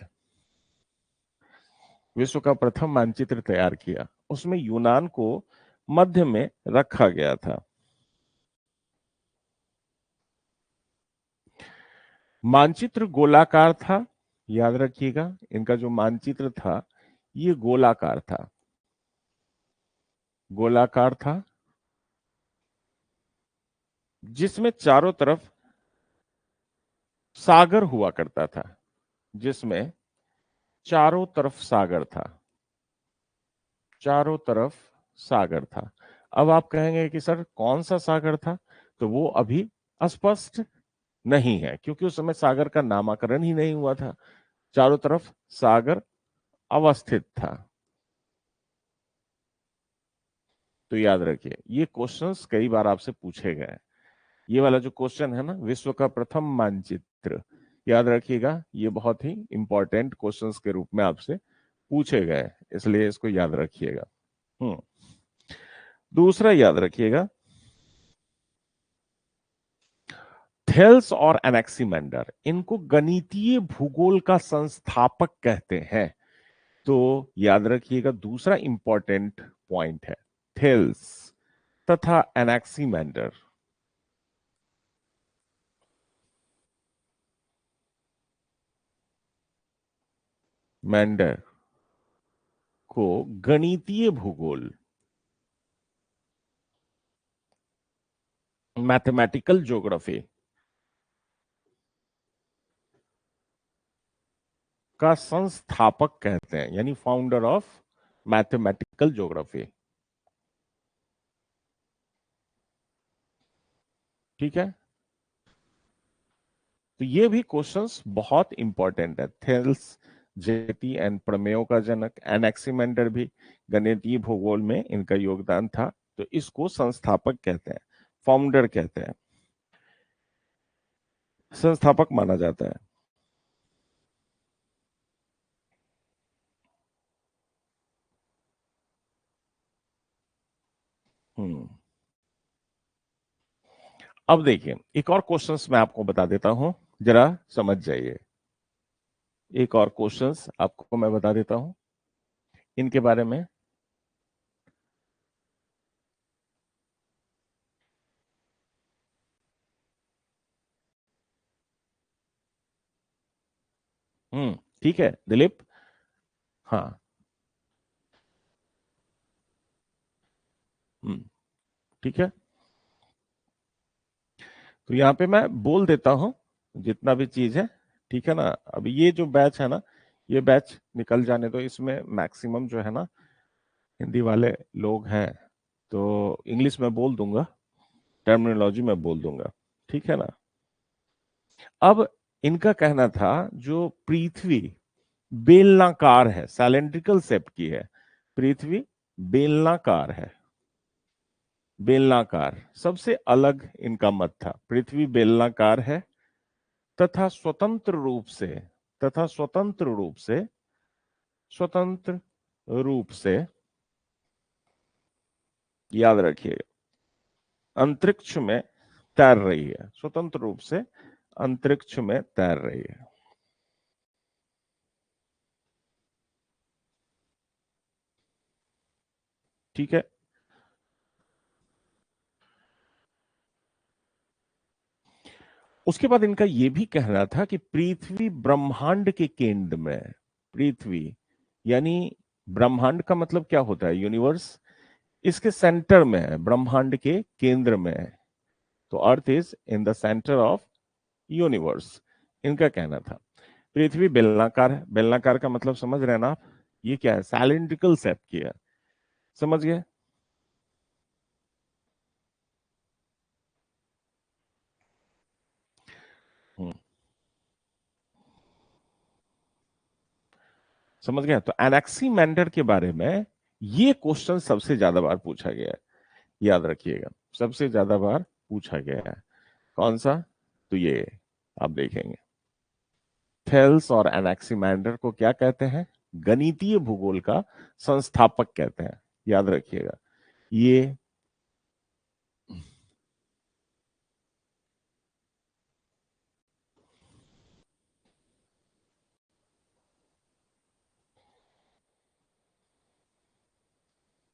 विश्व का प्रथम मानचित्र तैयार किया, उसमें यूनान को मध्य में रखा गया था। मानचित्र गोलाकार था, याद रखिएगा, इनका जो मानचित्र था ये गोलाकार था। गोलाकार था जिसमें चारों तरफ सागर हुआ करता था। जिसमें चारों तरफ सागर था। चारों तरफ सागर था। अब आप कहेंगे कि सर कौन सा सागर था, तो वो अभी स्पष्ट नहीं है, क्योंकि उस समय सागर का नामकरण ही नहीं हुआ था। चारों तरफ सागर अवस्थित था। तो याद रखिए, ये क्वेश्चंस कई बार आपसे पूछे गए। ये वाला जो क्वेश्चन है ना, विश्व का प्रथम मानचित्र, याद रखिएगा, ये बहुत ही इंपॉर्टेंट क्वेश्चंस के रूप में आपसे पूछे गए, इसलिए इसको याद रखिएगा। दूसरा याद रखिएगा, थेल्स और एनेक्सिमेंडर, इनको गणितीय भूगोल का संस्थापक कहते हैं। तो याद रखिएगा, दूसरा इंपॉर्टेंट पॉइंट है थेल्स तथा एनेक्सिमेंडर। मैंडर को गणितीय भूगोल, मैथमेटिकल ज्योग्राफी का संस्थापक कहते हैं, यानी फाउंडर ऑफ मैथमेटिकल ज्योग्राफी। ठीक है, तो ये भी क्वेश्चंस बहुत इंपॉर्टेंट है। थेल्स जेटी एंड प्रमेयों का जनक, एनेक्सिमेंडर भी गणितीय भूगोल में इनका योगदान था, तो इसको संस्थापक कहते हैं, फाउंडर कहते हैं, संस्थापक माना जाता है। हम्म अब देखिए, एक और क्वेश्चंस मैं आपको बता देता हूं, जरा समझ जाइए। एक और क्वेश्चंस आपको मैं बता देता हूं इनके बारे में। ठीक है दिलीप। हाँ। ठीक है, तो यहाँ पे मैं बोल देता हूँ जितना भी चीज है। ठीक है ना, अब ये जो बैच है ना, ये बैच निकल जाने दो, इसमें मैक्सिमम जो है ना हिंदी वाले लोग हैं, तो इंग्लिश में बोल दूंगा, टर्मिनोलॉजी में बोल दूंगा। ठीक है ना। अब इनका कहना था, जो पृथ्वी बेलनाकार है, सिलेंड्रिकल शेप की है, पृथ्वी बेलनाकार है, बेलनाकार सबसे अलग इनका मत था। पृथ्वी बेलनाकार है तथा स्वतंत्र रूप से, तथा स्वतंत्र रूप से, स्वतंत्र रूप से, याद रखिएगा, अंतरिक्ष में तैर रही है, स्वतंत्र रूप से अंतरिक्ष में तैर रही है। ठीक है, उसके बाद इनका यह भी कहना था कि पृथ्वी ब्रह्मांड के केंद्र में, पृथ्वी यानी ब्रह्मांड का मतलब क्या होता है, यूनिवर्स, इसके सेंटर में है, ब्रह्मांड के केंद्र में है। तो earth is in the centre of universe, इनका कहना था। पृथ्वी बेलनाकार है, बेलनाकार का मतलब समझ रहे हैं ना आप, ये क्या है, सैलिंड्रिकल शेप की है, समझ गए। हम्म, समझ गए। तो एनेक्सीमेंडर के बारे में ये क्वेश्चन सबसे ज्यादा बार पूछा गया है, याद रखिएगा, सबसे ज्यादा बार पूछा गया है। कौन सा? तो ये आप देखेंगे, थेल्स और एनाक्सिमेंडर को क्या कहते हैं? गणितीय भूगोल का संस्थापक कहते हैं, याद रखिएगा ये।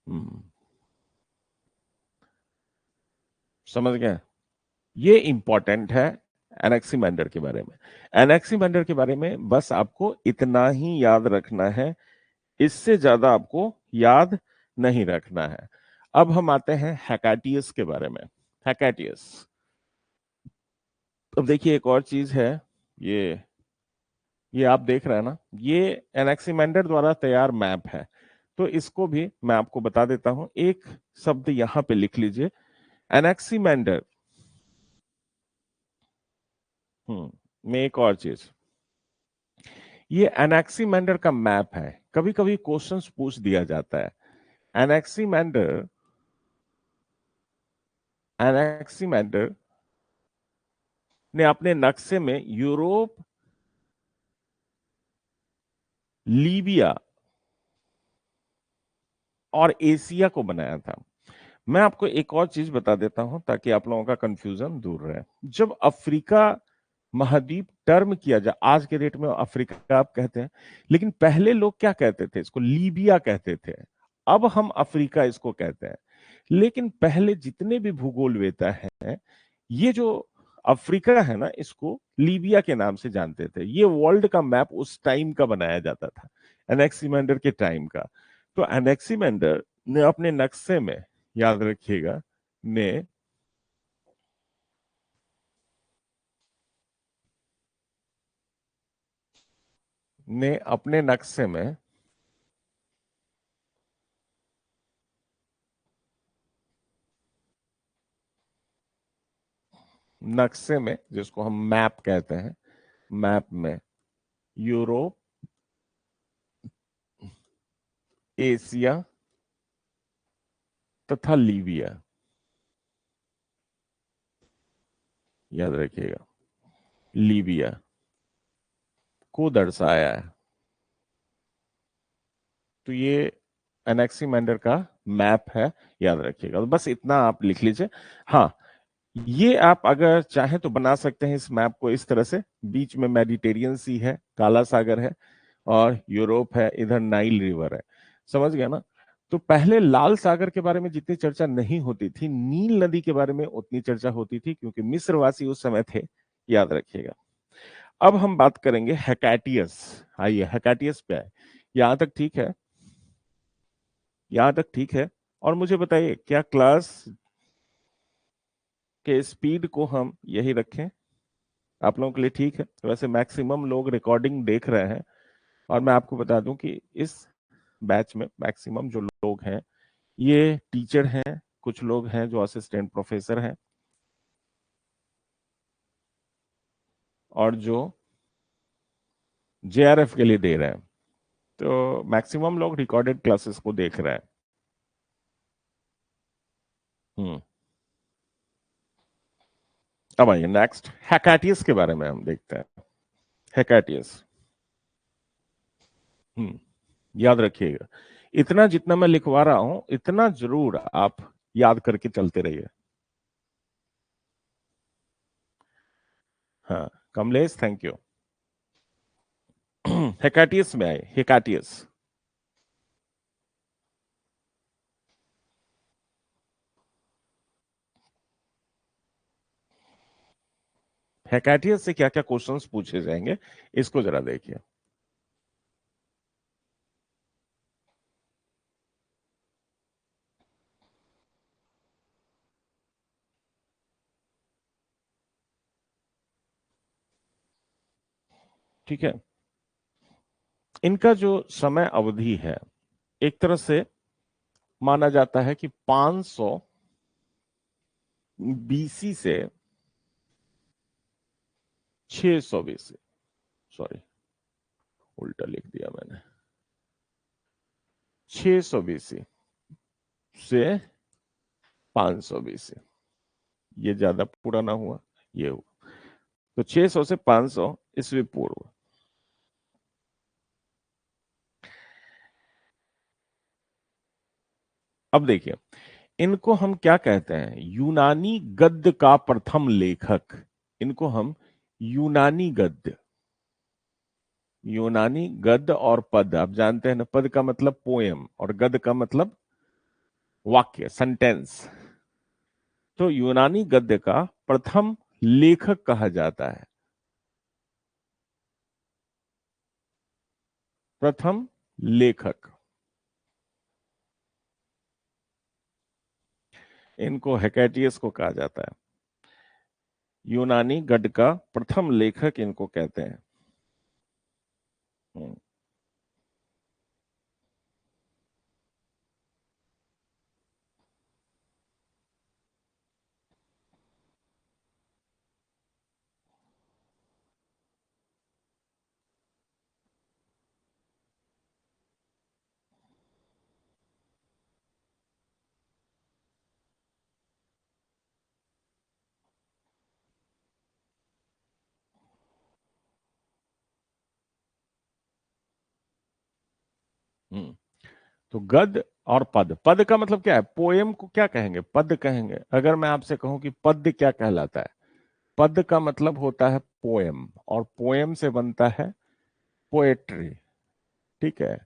हम्म, समझ गए? ये इंपॉर्टेंट है एनेक्सीमेंडर के बारे में। एनेक्सीमेंडर के बारे में बस आपको इतना ही याद रखना है, इससे ज्यादा आपको याद नहीं रखना है। अब हम आते हैं हैकाटियस के बारे में। हैकाटियस, अब देखिए एक और चीज है, ये ये आप देख रहे हैं ना, ये एनेक्सीमेंडर द्वारा तैयार मैप है। तो इसको भी मैं आपको बता देता हूं, एक शब्द यहां पे लिख लीजिए, एनेक्सीमेंडर। में एक और चीज, ये एनेक्सीमेंडर का मैप है। कभी कभी क्वेश्चंस पूछ दिया जाता है। एनेक्सीमेंडर एनेक्सीमेंडर ने अपने नक्शे में यूरोप, लीबिया और एशिया को बनाया था। मैं आपको एक और चीज बता देता हूं ताकि आप लोगों का कंफ्यूजन दूर रहे। जब अफ्रीका महाद्वीप टर्म किया जाए, आज के डेट में अफ्रीका आप कहते हैं, लेकिन पहले लोग क्या कहते थे? इसको लीबिया कहते थे। अब हम अफ्रीका इसको कहते हैं। लेकिन पहले जितने भी भूगोलवेता हैं, ये जो अफ्रीका है ना, इसको लीबिया के नाम से जानते थे। ये वर्ल्ड का मैप उस टाइम का बनाया जाता था, एनेक्सीमेंडर के टाइम का। तो एनेक्सीमेंडर ने अपने नक्शे में, याद रखिएगा, ने अपने नक्शे में जिसको हम मैप कहते हैं, मैप में यूरोप, एशिया तथा लीबिया, याद रखिएगा, लीबिया को दर्शाया है। तो ये एनेक्सीमेंडर का मैप है, याद रखिएगा। तो बस इतना आप लिख लीजिए। हाँ, ये आप अगर चाहें तो बना सकते हैं इस मैप को इस तरह से, बीच में मेडिटेरियन सी है, काला सागर है, और यूरोप है, इधर नाइल रिवर है। समझ गया ना? तो पहले लाल सागर के बारे में जितनी चर्चा नहीं होती थी, नील नदी के बारे में उतनी चर्चा होती थी, क्योंकि मिस्रवासी उस समय थे, याद रखिएगा। अब हम बात करेंगे हैकाटियस। आइए हैकाटियस पे आए। यहां तक ठीक है? यहां तक ठीक है? और मुझे बताइए, क्या क्लास के स्पीड को हम यही रखें? आप लोगों के लिए ठीक है? वैसे मैक्सिमम लोग रिकॉर्डिंग देख रहे हैं, और मैं आपको बता दूं कि इस बैच में मैक्सिमम जो लोग हैं, ये टीचर हैं, कुछ लोग हैं जो असिस्टेंट प्रोफेसर हैं, और जो जेआरएफ के लिए दे रहे हैं। तो मैक्सिमम लोग रिकॉर्डेड क्लासेस को देख रहे हैं। हम्म। अब आइए नेक्स्ट, हैकाटियस के बारे में हम देखते हैं। हैकाटियस, याद रखिएगा, इतना जितना मैं लिखवा रहा हूं, इतना जरूर आप याद करके चलते रहिए। हाँ, कमलेश, थैंक यू। हेकाटियस में आए, हेकाटियस। हेकाटियस से क्या क्या क्वेश्चंस पूछे जाएंगे, इसको जरा देखिए। ठीक है, इनका जो समय अवधि है, एक तरह से माना जाता है कि 500 बीसी से 600 बीसी, सॉरी, उल्टा लिख दिया मैंने। 600 बीसी से 500 बीसी, ये ज्यादा पुराना हुआ, ये हुआ। तो 600 से 500 ईस्वी पूर्व। अब देखिए, इनको हम क्या कहते हैं, यूनानी गद्य का प्रथम लेखक। इनको हम यूनानी गद्य, यूनानी गद्य और पद, आप जानते हैं ना, पद का मतलब पोयम और गद्य का मतलब वाक्य, सेंटेंस। तो यूनानी गद्य का प्रथम लेखक कहा जाता है, प्रथम लेखक। इनको हेकेटियस को कहा जाता है, यूनानी गद्य का प्रथम लेखक इनको कहते हैं। हम्म। हम्म। तो गद्य और पद, पद का मतलब क्या है, पोयम को क्या कहेंगे, पद कहेंगे। अगर मैं आपसे कहूं कि पद्य क्या कहलाता है, पद का मतलब होता है पोयम, और पोयम से बनता है पोएट्री। ठीक है,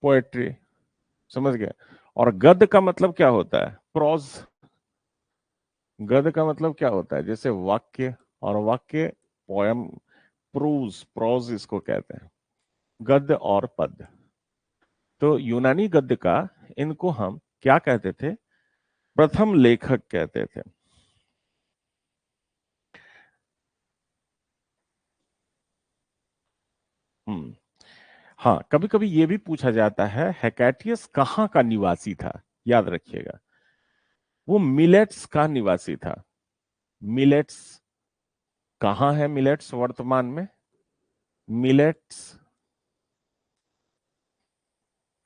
पोएट्री, समझ गए। और गद्य का मतलब क्या होता है, प्रोज। गद्य का मतलब क्या होता है, जैसे वाक्य, और वाक्य पोयम, प्रूज, प्रोज इसको कहते हैं, गद्य और पद। तो यूनानी गद्य का, इनको हम क्या कहते थे, प्रथम लेखक कहते थे। हम्म। हाँ, कभी कभी ये भी पूछा जाता है हेकेटियस कहाँ का निवासी था। याद रखिएगा, वो मिलेट्स का निवासी था। मिलेट्स कहाँ है, मिलेट्स वर्तमान में, मिलेट्स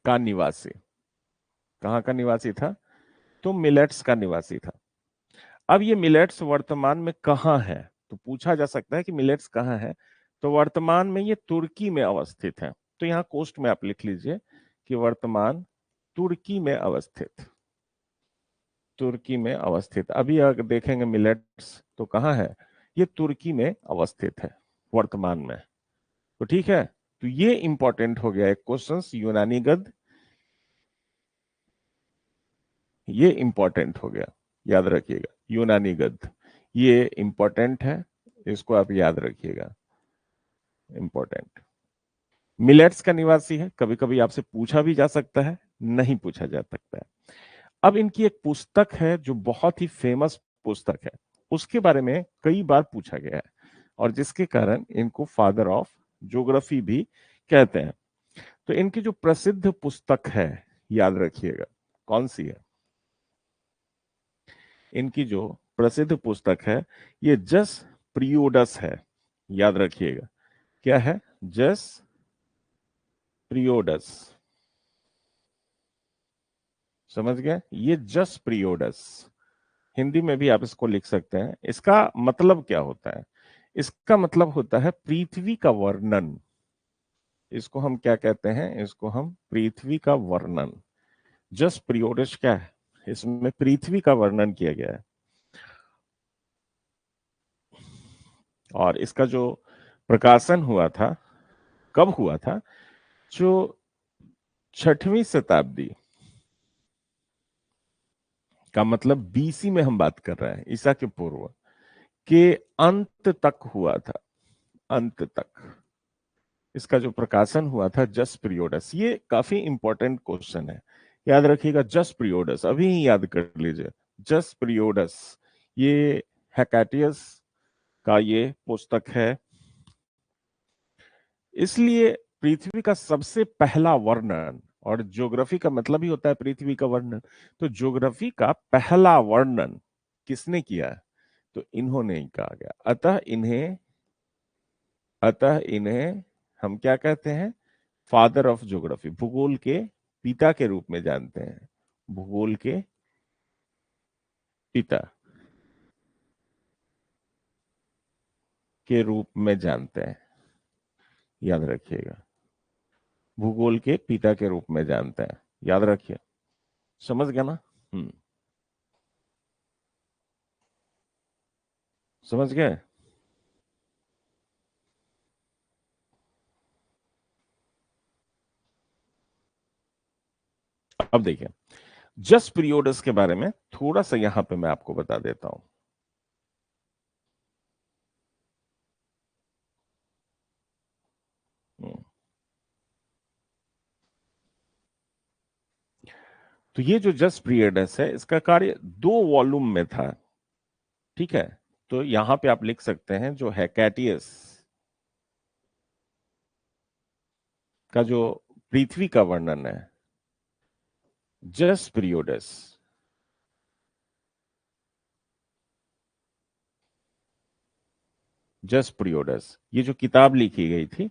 का निवासी, कहाँ का निवासी था, तो मिलेट्स का निवासी था। अब ये मिलेट्स वर्तमान में कहाँ है, तो पूछा जा सकता है कि मिलेट्स कहाँ है। तो वर्तमान में ये तुर्की में अवस्थित है। तो यहाँ कोष्ट में आप लिख लीजिए कि वर्तमान तुर्की में अवस्थित, तुर्की में अवस्थित। अभी अगर देखेंगे मिलेट्स तो कहाँ है, ये तुर्की में अवस्थित है वर्तमान में। तो ठीक है, तो ये इंपॉर्टेंट हो गया एक क्वेश्चन, यूनानी गद्य, ये इंपॉर्टेंट हो गया, याद रखिएगा, यूनानी गद्य ये इंपॉर्टेंट है, इसको आप याद रखिएगा, इंपॉर्टेंट। मिलेट्स का निवासी है, कभी कभी आपसे पूछा भी जा सकता है, नहीं पूछा जा सकता है। अब इनकी एक पुस्तक है जो बहुत ही फेमस पुस्तक है, उसके बारे में कई बार पूछा गया है, और जिसके कारण इनको फादर ऑफ ज्योग्राफी भी कहते हैं। तो इनकी जो प्रसिद्ध पुस्तक है, याद रखिएगा, कौन सी है, इनकी जो प्रसिद्ध पुस्तक है, ये जस प्रियोडस है। याद रखिएगा, क्या है, जस प्रियोडस। समझ गए, ये जस प्रियोडस, हिंदी में भी आप इसको लिख सकते हैं। इसका मतलब क्या होता है, इसका मतलब होता है पृथ्वी का वर्णन। इसको हम क्या कहते हैं, इसको हम पृथ्वी का वर्णन। जस्ट प्रियोडिस क्या है, इसमें पृथ्वी का वर्णन किया गया है। और इसका जो प्रकाशन हुआ था, कब हुआ था, जो 6वीं शताब्दी का मतलब बीसी में हम बात कर रहे हैं, ईसा के पूर्व के अंत तक हुआ था, अंत तक इसका जो प्रकाशन हुआ था। जस्ट पीरियोडस, ये काफी इंपॉर्टेंट क्वेश्चन है, याद रखिएगा। जस्ट पीरियोडस अभी ही याद कर लीजिए, जस्ट पीरियोडस ये हेकाटियस का ये पुस्तक है। इसलिए पृथ्वी का सबसे पहला वर्णन, और ज्योग्राफी का मतलब ही होता है पृथ्वी का वर्णन, तो ज्योग्राफी का पहला वर्णन किसने किया है, तो इन्होंने ही कहा गया। अतः इन्हें हम क्या कहते हैं, फादर ऑफ ज्योग्राफी, भूगोल के पिता के रूप में जानते हैं, भूगोल के पिता के रूप में जानते हैं, याद रखिएगा, भूगोल के पिता के रूप में जानते हैं, याद रखिए। समझ गया ना? समझ गए? अब देखिए, जस्ट पीरियोडस के बारे में थोड़ा सा यहां पे मैं आपको बता देता हूं। तो ये जो जस्ट पीरियडस है, इसका कार्य 2 वॉल्यूम में था, ठीक है। तो यहां पे आप लिख सकते हैं जो हेकेटियस का जो पृथ्वी का वर्णन है, जस्ट पीरियोडस, जस्ट पीरियोडस, ये जो किताब लिखी गई थी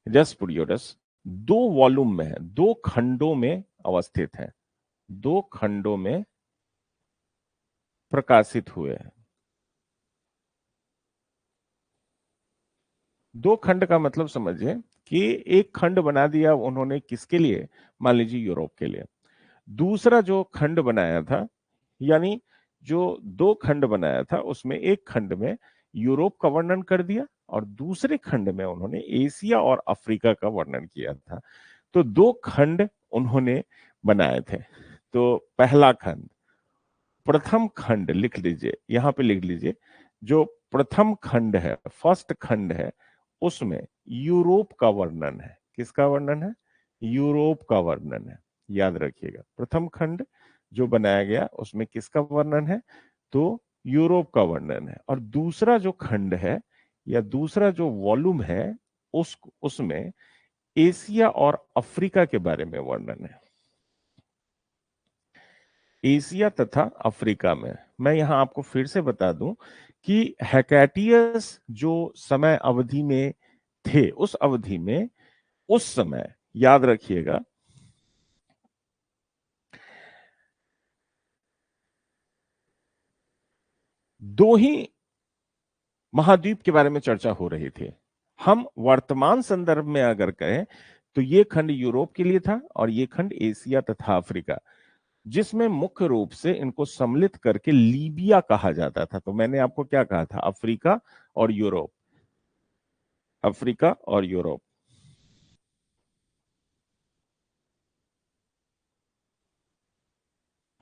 जस्ट पीरियोडस, 2 वॉल्यूम में है, 2 खंडों में अवस्थित है, 2 खंडों में प्रकाशित हुए हैं। 2 खंड का मतलब समझिए कि एक खंड बना दिया उन्होंने किसके लिए, मान लीजिए यूरोप के लिए। दूसरा जो खंड बनाया था, यानी जो 2 खंड बनाया था उसमें एक खंड में यूरोप का वर्णन कर दिया और दूसरे खंड में उन्होंने एशिया और अफ्रीका का वर्णन किया था। तो 2 खंड उन्होंने बनाए थे। तो पहला खंड, प्रथम खंड लिख लीजिए, यहां पे लिख लीजिए, जो प्रथम खंड है, फर्स्ट खंड है, उसमें यूरोप का वर्णन है। किसका वर्णन है? यूरोप का वर्णन है, याद रखिएगा। प्रथम खंड जो बनाया गया उसमें किसका वर्णन है? तो यूरोप का वर्णन है। और दूसरा जो खंड है या दूसरा जो वॉल्यूम है, उसमें एशिया और अफ्रीका के बारे में वर्णन है। एशिया तथा अफ्रीका में, मैं यहां आपको फिर से बता दूं कि हेकेटियस जो समय अवधि में थे, उस अवधि में, उस समय याद रखिएगा, दो ही महाद्वीप के बारे में चर्चा हो रही थी। हम वर्तमान संदर्भ में अगर कहें तो ये खंड यूरोप के लिए था और ये खंड एशिया तथा अफ्रीका, जिसमें मुख्य रूप से इनको सम्मिलित करके लीबिया कहा जाता था। तो मैंने आपको क्या कहा था? अफ्रीका और यूरोप, अफ्रीका और यूरोप।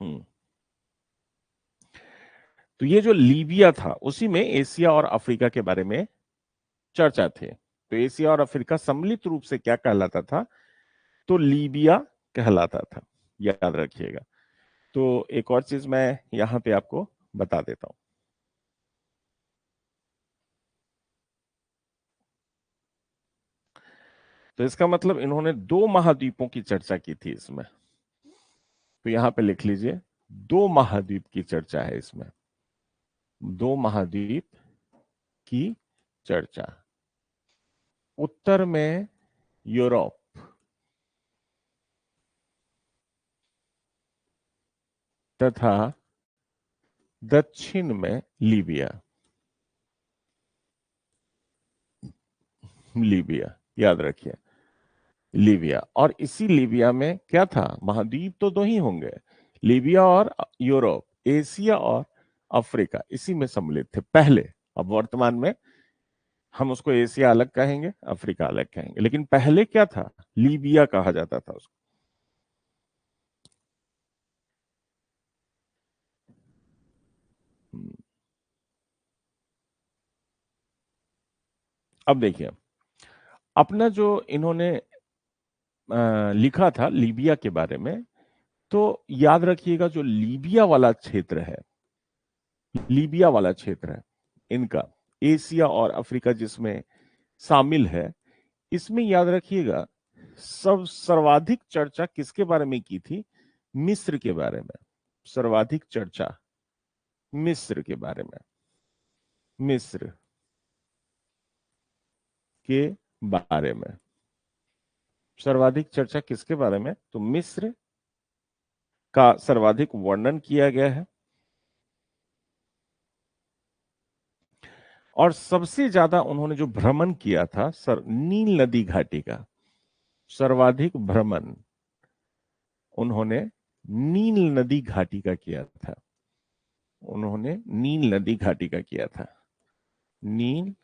हम्म। तो ये जो लीबिया था उसी में एशिया और अफ्रीका के बारे में चर्चा थी। तो एशिया और अफ्रीका सम्मिलित रूप से क्या कहलाता था? तो लीबिया कहलाता था, याद रखिएगा। तो एक और चीज मैं यहां पे आपको बता देता हूं। तो इसका मतलब इन्होंने 2 महाद्वीपों की चर्चा की थी इसमें। तो यहां पे लिख लीजिए, 2 महाद्वीप की चर्चा है इसमें, 2 महाद्वीप की चर्चा। उत्तर में यूरोप तथा दक्षिण में लीबिया, लीबिया, याद रखिए, लीबिया। और इसी लीबिया में क्या था? महाद्वीप तो 2 ही होंगे, लीबिया और यूरोप, एशिया और अफ्रीका इसी में सम्मिलित थे पहले। अब वर्तमान में हम उसको एशिया अलग कहेंगे, अफ्रीका अलग कहेंगे, लेकिन पहले क्या था? लीबिया कहा जाता था उसको। अब देखिए, अपना जो इन्होंने लिखा था लीबिया के बारे में, तो याद रखिएगा जो लीबिया वाला क्षेत्र है, लीबिया वाला क्षेत्र है इनका, एशिया और अफ्रीका जिसमें शामिल है, इसमें याद रखिएगा सब सर्वाधिक चर्चा किसके बारे में की थी? मिस्र के बारे में। सर्वाधिक चर्चा मिस्र के बारे में, मिस्र के बारे में सर्वाधिक चर्चा किसके बारे में? तो मिस्र का सर्वाधिक वर्णन किया गया है, और सबसे ज्यादा उन्होंने जो भ्रमण किया था नील नदी घाटी का सर्वाधिक भ्रमण उन्होंने नील नदी घाटी का किया था। उन्होंने नील नदी घाटी का किया था। नील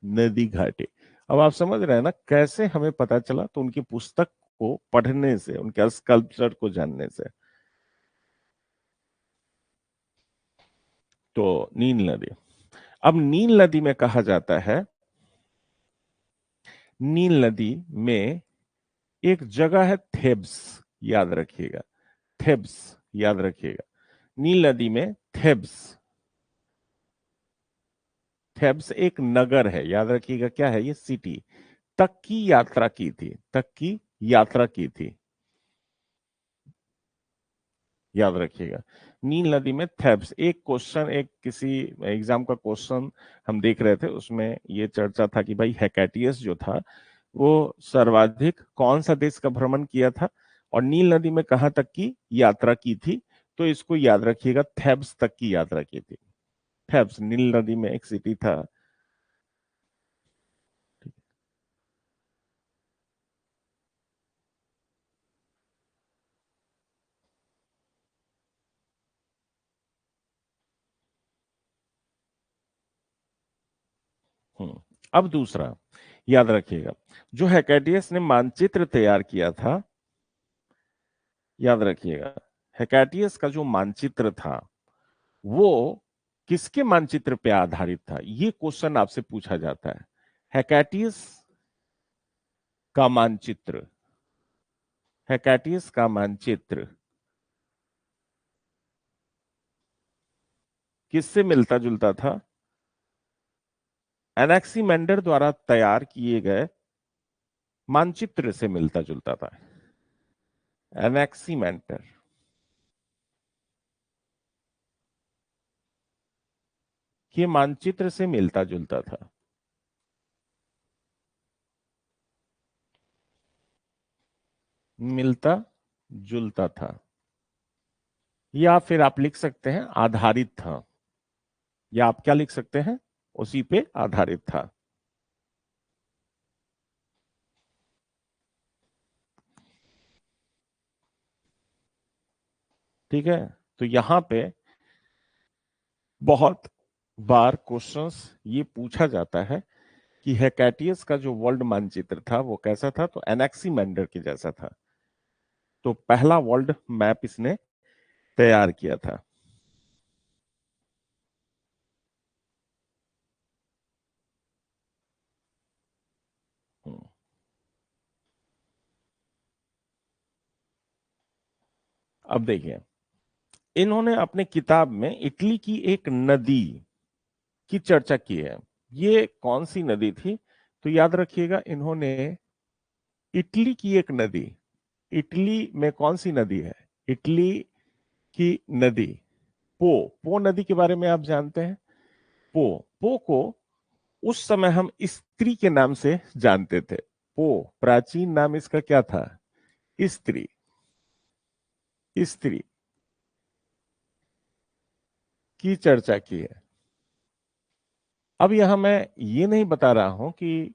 नदी घाटी। अब आप समझ रहे हैं ना कैसे हमें पता चला? तो उनकी पुस्तक को पढ़ने से, उनके स्कल्पचर को जानने से। तो नील नदी, अब नील नदी में कहा जाता है, नील नदी में एक जगह है थेब्स, याद रखिएगा, थेब्स, याद रखिएगा। नील नदी में थेब्स, थेब्स एक नगर है, याद रखिएगा क्या है ये? सिटी तक की यात्रा की थी, तक की यात्रा की थी, याद रखिएगा। नील नदी में थेब्स, एक क्वेश्चन, एक किसी एग्जाम का क्वेश्चन हम देख रहे थे, उसमें ये चर्चा था कि भाई हेकाटियस जो था वो सर्वाधिक कौन सा देश का भ्रमण किया था और नील नदी में कहां तक की यात्रा की थी? तो इसको याद रखिएगा, थेब्स तक की यात्रा की थी। थेब्स नील नदी में एक सिटी था। अब दूसरा याद रखिएगा, जो हेकाटियस ने मानचित्र तैयार किया था, याद रखिएगा, हेकाटियस का जो मानचित्र था वो किसके मानचित्र पे आधारित था? ये क्वेश्चन आपसे पूछा जाता है। हेकाटियस का मानचित्र, हेकाटियस का मानचित्र किससे मिलता जुलता था? एनेक्सीमेंडर द्वारा तैयार किए गए मानचित्र से मिलता जुलता था। एनेक्सीमेंडर के मानचित्र से मिलता जुलता था। मिलता जुलता था, या फिर आप लिख सकते हैं आधारित था, या आप क्या लिख सकते हैं? उसी पे आधारित था। ठीक है, तो यहां पे बहुत बार क्वेश्चंस ये पूछा जाता है कि हेकाटियस का जो वर्ल्ड मानचित्र था वो कैसा था? तो एनेक्सीमेंडर के जैसा था। तो पहला वर्ल्ड मैप इसने तैयार किया था। अब देखिए, इन्होंने अपने किताब में इटली की एक नदी की चर्चा की है। ये कौन सी नदी थी? तो याद रखिएगा, इन्होंने इटली की एक नदी, इटली में कौन सी नदी है? इटली की नदी पो, पो नदी के बारे में आप जानते हैं? पो, पो को उस समय हम स्त्री के नाम से जानते थे। पो प्राचीन नाम इसका क्या था? स्त्री, स्त्री की चर्चा की है। अब यहां मैं ये नहीं बता रहा हूं कि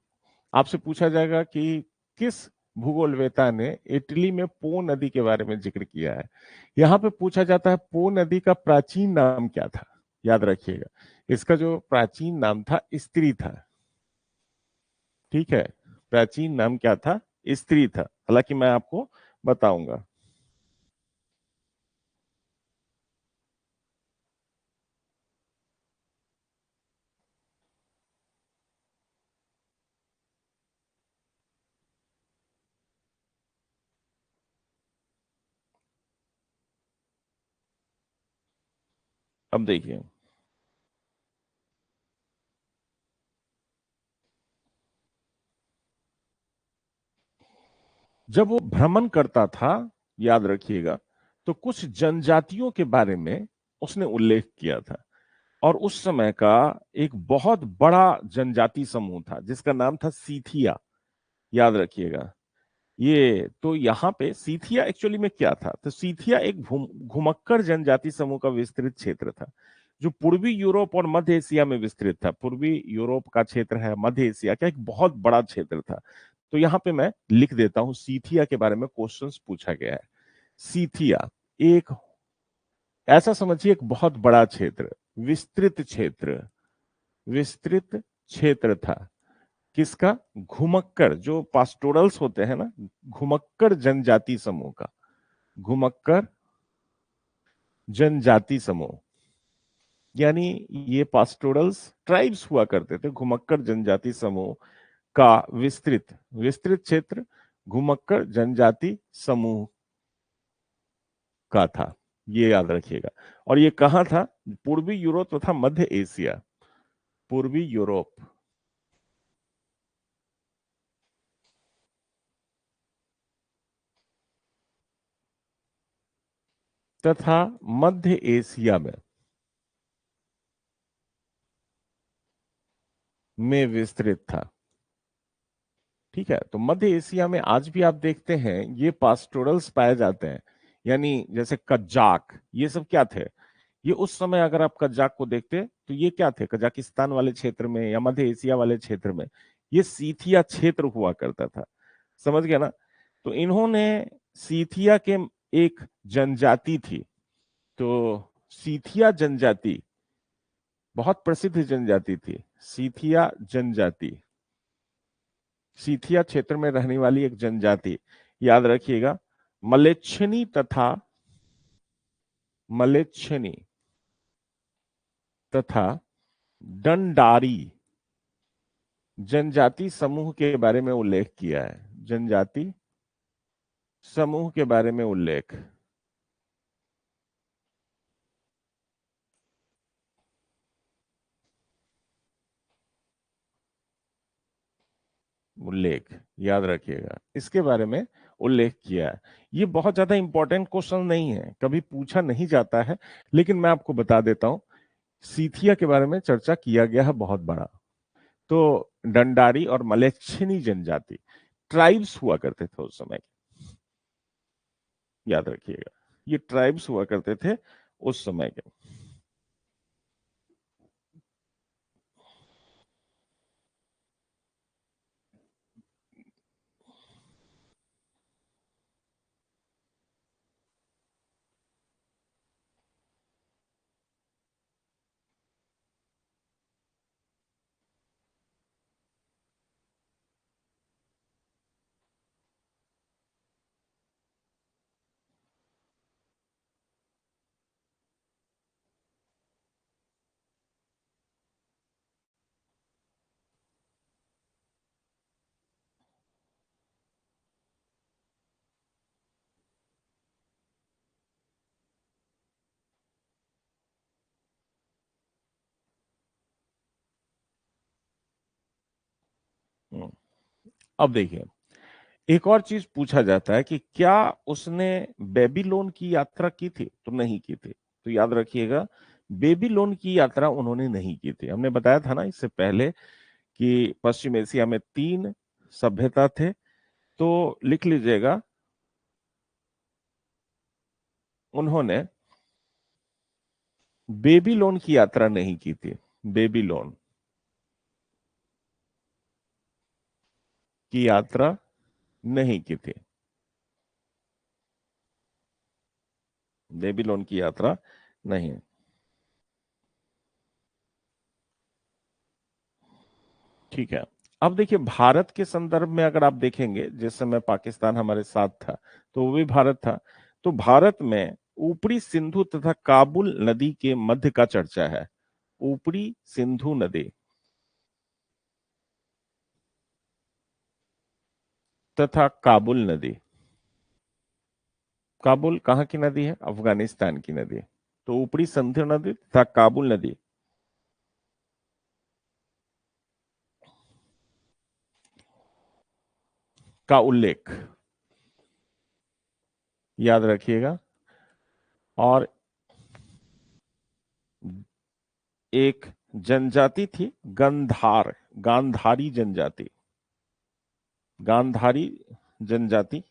आपसे पूछा जाएगा कि किस भूगोलवेता ने इटली में पो नदी के बारे में जिक्र किया है। यहां पे पूछा जाता है पो नदी का प्राचीन नाम क्या था? याद रखिएगा, इसका जो प्राचीन नाम था स्त्री था। ठीक है, प्राचीन नाम क्या था? स्त्री था। हालांकि मैं आपको बताऊंगा। अब देखिए, जब वो भ्रमण करता था, याद रखिएगा, तो कुछ जनजातियों के बारे में उसने उल्लेख किया था। और उस समय का एक बहुत बड़ा जनजाति समूह था जिसका नाम था सीथिया, याद रखिएगा। ये तो यहाँ पे सीथिया एक्चुअली में क्या था, तो सीथिया एक घुमक्कड़ जनजाति समूह का विस्तृत क्षेत्र था जो पूर्वी यूरोप और मध्य एशिया में विस्तृत था। पूर्वी यूरोप का क्षेत्र है, मध्य एशिया का एक बहुत बड़ा क्षेत्र था। तो यहाँ पे मैं लिख देता हूं, सीथिया के बारे में क्वेश्चंस पूछा गया है। सीथिया एक, ऐसा समझिए, एक बहुत बड़ा क्षेत्र, विस्तृत क्षेत्र, विस्तृत क्षेत्र था। किसका? घुमक्कड़, जो पास्टोरल्स होते हैं ना, घुमक्कड़ जनजाति समूह का, घुमक्कड़ जनजाति समूह, यानी ये पास्टोरल्स ट्राइब्स हुआ करते थे। घुमक्कड़ जनजाति समूह का विस्तृत विस्तृत क्षेत्र घुमक्कड़ जनजाति समूह का था, ये याद रखिएगा। और ये कहाँ था? पूर्वी यूरोप तथा मध्य एशिया, पूर्वी यूरोप तथा मध्य एशिया में विस्तृत था। ठीक है, तो मध्य एशिया में आज भी आप देखते हैं ये पास्टोरल्स पाए जाते हैं, यानी जैसे कजाक, ये सब क्या थे? ये उस समय अगर आप कजाक को देखते तो ये क्या थे? कजाकिस्तान वाले क्षेत्र में या मध्य एशिया वाले क्षेत्र में ये सीथिया क्षेत्र हुआ करता था। समझ गया ना? तो इन्होंने सीथिया के, एक जनजाति थी, तो सीथिया जनजाति बहुत प्रसिद्ध जनजाति थी। सीथिया जनजाति, सीथिया क्षेत्र में रहने वाली एक जनजाति, याद रखिएगा। मलेच्छनी तथा मलेच्छनी तथा डंडारी जनजाति समूह के बारे में उल्लेख किया है। जनजाति समूह के बारे में उल्लेख उल्लेख याद रखिएगा, इसके बारे में उल्लेख किया है। ये बहुत ज्यादा इंपॉर्टेंट क्वेश्चन नहीं है, कभी पूछा नहीं जाता है, लेकिन मैं आपको बता देता हूं, सीथिया के बारे में चर्चा किया गया है बहुत बड़ा। तो डंडारी और मलेच्छनी जनजाति ट्राइब्स हुआ करते थे उस समय, याद रखिएगा, ये ट्राइब्स हुआ करते थे उस समय के। हम्म, अब देखिए, एक और चीज पूछा जाता है कि क्या उसने बेबीलोन की यात्रा की थी? तो नहीं की थी। तो याद रखिएगा, बेबीलोन की यात्रा उन्होंने नहीं की थी। हमने बताया था ना इससे पहले कि पश्चिम एशिया में 3 सभ्यता थे, तो लिख लीजिएगा, उन्होंने बेबीलोन की यात्रा नहीं की थी। बेबीलोन की यात्रा नहीं की थी। बेबीलोन की यात्रा नहीं। ठीक है, अब देखिए, भारत के संदर्भ में अगर आप देखेंगे, जिस समय पाकिस्तान हमारे साथ था तो वो भी भारत था। तो भारत में ऊपरी सिंधु तथा काबुल नदी के मध्य का चर्चा है। ऊपरी सिंधु नदी तथा काबुल नदी। काबुल कहाँ की नदी है? अफगानिस्तान की नदी। तो ऊपरी सिंधु नदी तथा काबुल नदी का उल्लेख याद रखिएगा। और एक जनजाति थी गंधार, गांधारी जनजाति, गांधारी जनजाति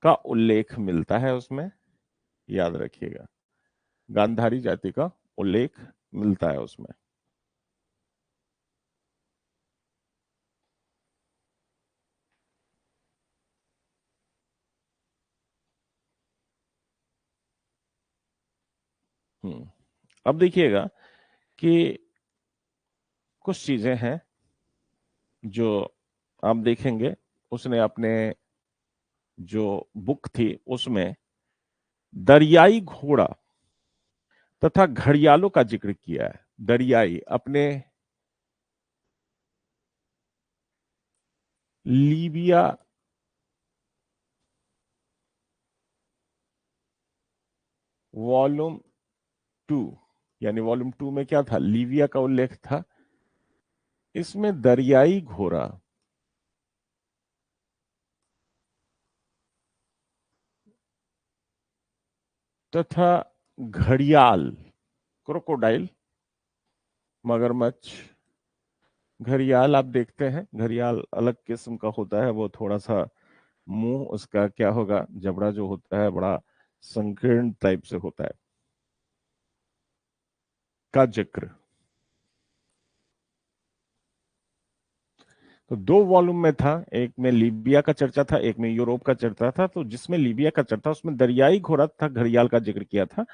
का उल्लेख मिलता है उसमें, याद रखिएगा, गांधारी जाति का उल्लेख मिलता है उसमें। अब देखिएगा कि कुछ चीजें हैं जो आप देखेंगे, उसने अपने जो बुक थी उसमें दरियाई घोड़ा तथा घड़ियालों का जिक्र किया है। दरियाई अपने लीबिया वॉल्यूम 2, यानी वॉल्यूम 2 में क्या था, लीबिया का उल्लेख था। इसमें दरियाई घोड़ा तथा घड़ियाल, क्रोकोडाइल, मगरमच्छ, घड़ियाल आप देखते हैं, घड़ियाल अलग किस्म का होता है, वो थोड़ा सा मुंह उसका क्या होगा, जबड़ा जो होता है बड़ा संकीर्ण टाइप से होता है, का जिक्र। तो दो वॉल्यूम में था, एक में लीबिया का चर्चा था, एक में यूरोप का चर्चा था। तो जिसमें लीबिया का चर्चा, उसमें दरियाई घोड़ा था, घड़ियाल का जिक्र किया था,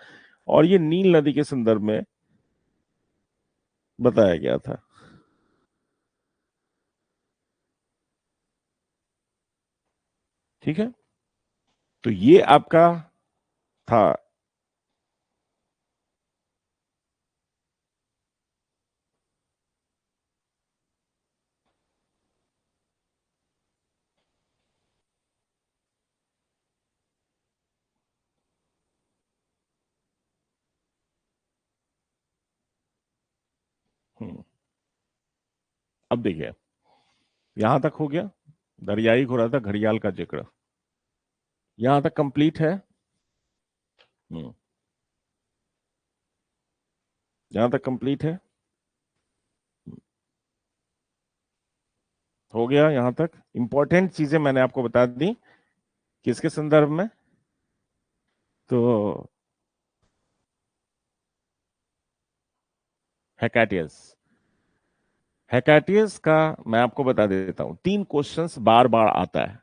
और ये नील नदी के संदर्भ में बताया गया था। ठीक है, तो ये आपका था। हम्म, अब देखिए, यहां तक हो गया, दरियाई घोड़ा था, घड़ियाल का जिक्र, यहां तक कंप्लीट है। हम्म, यहां तक कंप्लीट है, हो गया यहां तक। इंपॉर्टेंट चीजें मैंने आपको बता दी, किसके संदर्भ में, तो हेकाटियस। हेकाटियस का मैं आपको बता देता हूं, 3 क्वेश्चंस बार बार आता है,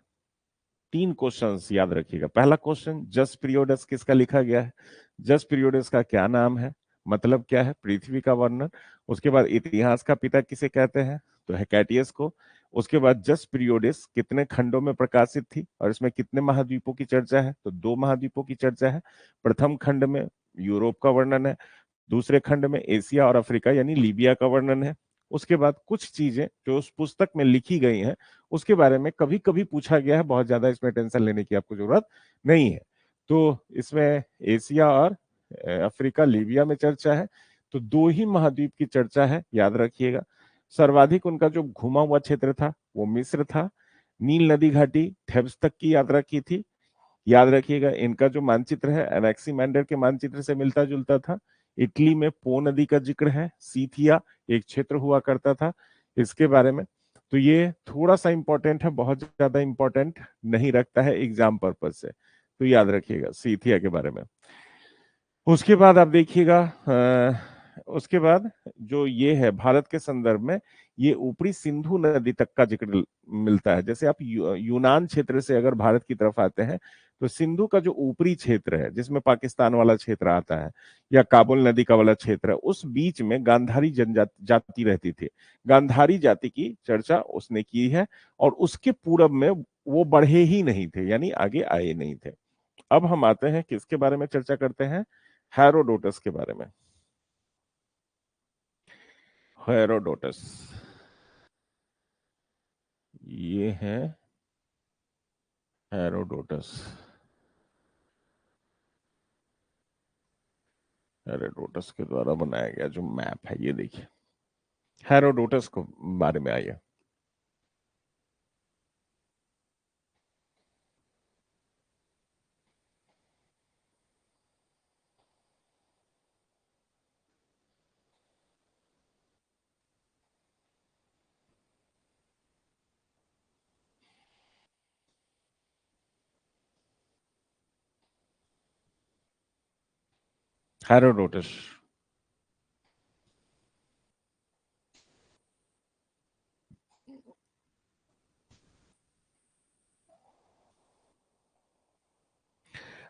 3 क्वेश्चंस याद रखिएगा। पहला क्वेश्चन, जस पीरियोडस किसका लिखा गया है, जस पीरियोडस का क्या नाम है, मतलब क्या है, पृथ्वी का वर्णन। उसके बाद इतिहास का पिता किसे कहते हैं, तो हेकाटियस को। उसके बाद जस पीरियोडिस कितने खंडों में प्रकाशित थी, और इसमें कितने महाद्वीपों की चर्चा है, तो 2 महाद्वीपों की चर्चा है। प्रथम खंड में यूरोप का वर्णन है, दूसरे खंड में एशिया और अफ्रीका यानी लीबिया का वर्णन है। उसके बाद कुछ चीजें जो उस पुस्तक में लिखी गई हैं उसके बारे में कभी कभी पूछा गया है, बहुत ज्यादा इसमें टेंशन लेने की आपको जरूरत नहीं है। तो इसमें एशिया और अफ्रीका, लीबिया में चर्चा है, तो 2 ही महाद्वीप की चर्चा है, याद रखिएगा। सर्वाधिक उनका जो घुमा हुआ क्षेत्र था वो मिस्र था। नील नदी घाटी थेब्स तक की यात्रा की थी, याद रखिएगा। इनका जो मानचित्र है एनेक्सीमैंडर के मानचित्र से मिलता जुलता था। इटली में पो नदी का जिक्र है, सीथिया एक क्षेत्र हुआ करता था इसके बारे में। तो ये थोड़ा सा इंपॉर्टेंट है, बहुत ज्यादा इंपॉर्टेंट नहीं रखता है एग्जाम पर्पज से, तो याद रखिएगा सीथिया के बारे में। उसके बाद आप देखिएगा, उसके बाद जो ये है भारत के संदर्भ में, ये ऊपरी सिंधु नदी तक का जिक्र मिलता है। जैसे आप यूनान क्षेत्र से अगर भारत की तरफ आते हैं, तो सिंधु का जो ऊपरी क्षेत्र है जिसमें पाकिस्तान वाला क्षेत्र आता है, या काबुल नदी का वाला क्षेत्र है, उस बीच में गांधारी जनजाति जाति रहती थी। गांधारी जाति की चर्चा उसने की है, और उसके पूरब में वो बढ़े ही नहीं थे, यानी आगे आए नहीं थे। अब हम आते हैं किसके बारे में चर्चा करते हैं, हेरोडोटस के बारे में। हेरोडोटस, ये है हेरोडोटस। हेरोडोटस के द्वारा बनाया गया जो मैप है, ये देखिए, हेरोडोटस को बारे में आइए। हेरोडोटस।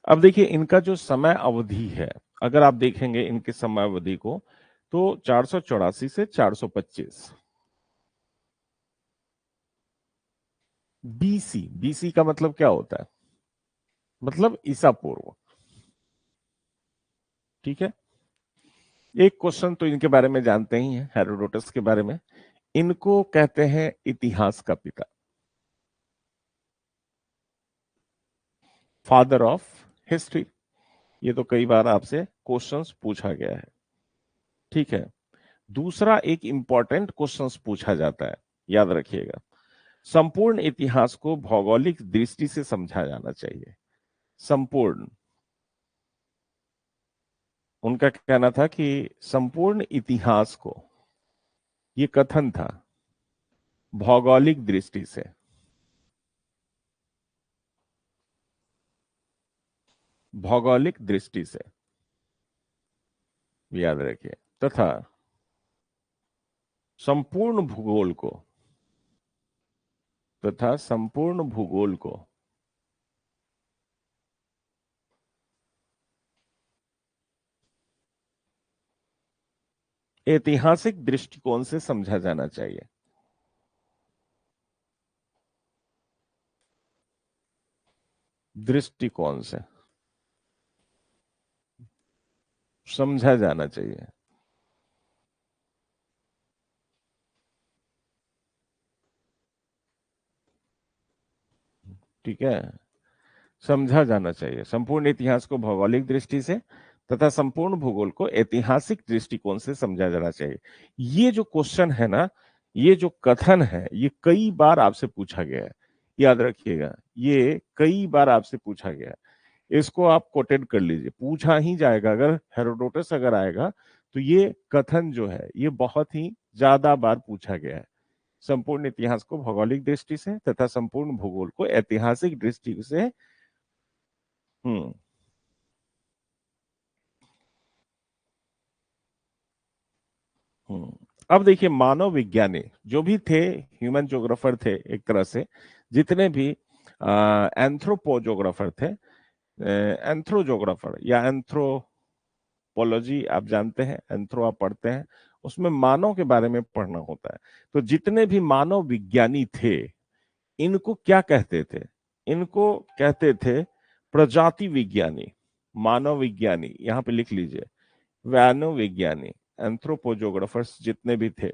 अब देखिए इनका जो समय अवधि है, अगर आप देखेंगे इनके समय अवधि को, तो 484 से 425 बीसी। बीसी का मतलब क्या होता है? मतलब ईसा पूर्व। ठीक है। एक क्वेश्चन तो इनके बारे में जानते ही हैं, हेरोडोटस के बारे में। इनको कहते हैं इतिहास का पिता, फादर ऑफ हिस्ट्री। ये तो कई बार आपसे क्वेश्चंस पूछा गया है। ठीक है। दूसरा एक इंपॉर्टेंट क्वेश्चंस पूछा जाता है, याद रखिएगा। संपूर्ण इतिहास को भौगोलिक दृष्टि से समझा जाना चाहिए। संपूर्ण, उनका कहना था कि संपूर्ण इतिहास को, ये कथन था, भौगोलिक दृष्टि से, भौगोलिक दृष्टि से याद रखिए, तथा संपूर्ण भूगोल को, तथा संपूर्ण भूगोल को ऐतिहासिक दृष्टिकोण से समझा जाना चाहिए। दृष्टिकोण से समझा जाना चाहिए। ठीक है। समझा जाना चाहिए संपूर्ण इतिहास को भौगोलिक दृष्टि से, तथा संपूर्ण भूगोल को ऐतिहासिक दृष्टिकोण से समझा जाना चाहिए। ये जो क्वेश्चन है ना, ये जो कथन है, ये कई बार आपसे पूछा गया है। याद रखिएगा, ये कई बार आपसे पूछा गया है। इसको आप कोटेड कर लीजिए, पूछा ही जाएगा। अगर हेरोडोटस अगर आएगा तो ये कथन जो है ये बहुत ही ज्यादा बार पूछा गया है। संपूर्ण इतिहास को भौगोलिक दृष्टि से तथा संपूर्ण भूगोल को ऐतिहासिक दृष्टि से। हम्म। हम्म। अब देखिए, मानव विज्ञानी जो भी थे, ह्यूमन ज्योग्राफर थे एक तरह से, जितने भी एंथ्रोपोजोग्राफर थे, एंथ्रोजोग्राफर या एंथ्रोपोलॉजी आप जानते हैं, एंथ्रो आप पढ़ते हैं, उसमें मानव के बारे में पढ़ना होता है। तो जितने भी मानव विज्ञानी थे, इनको क्या कहते थे? इनको कहते थे प्रजाति विज्ञानी। मानव विज्ञानी यहां पे लिख लीजिए, वैनो विज्ञानी, एंथ्रोपोजोग्राफर्स जितने भी थे।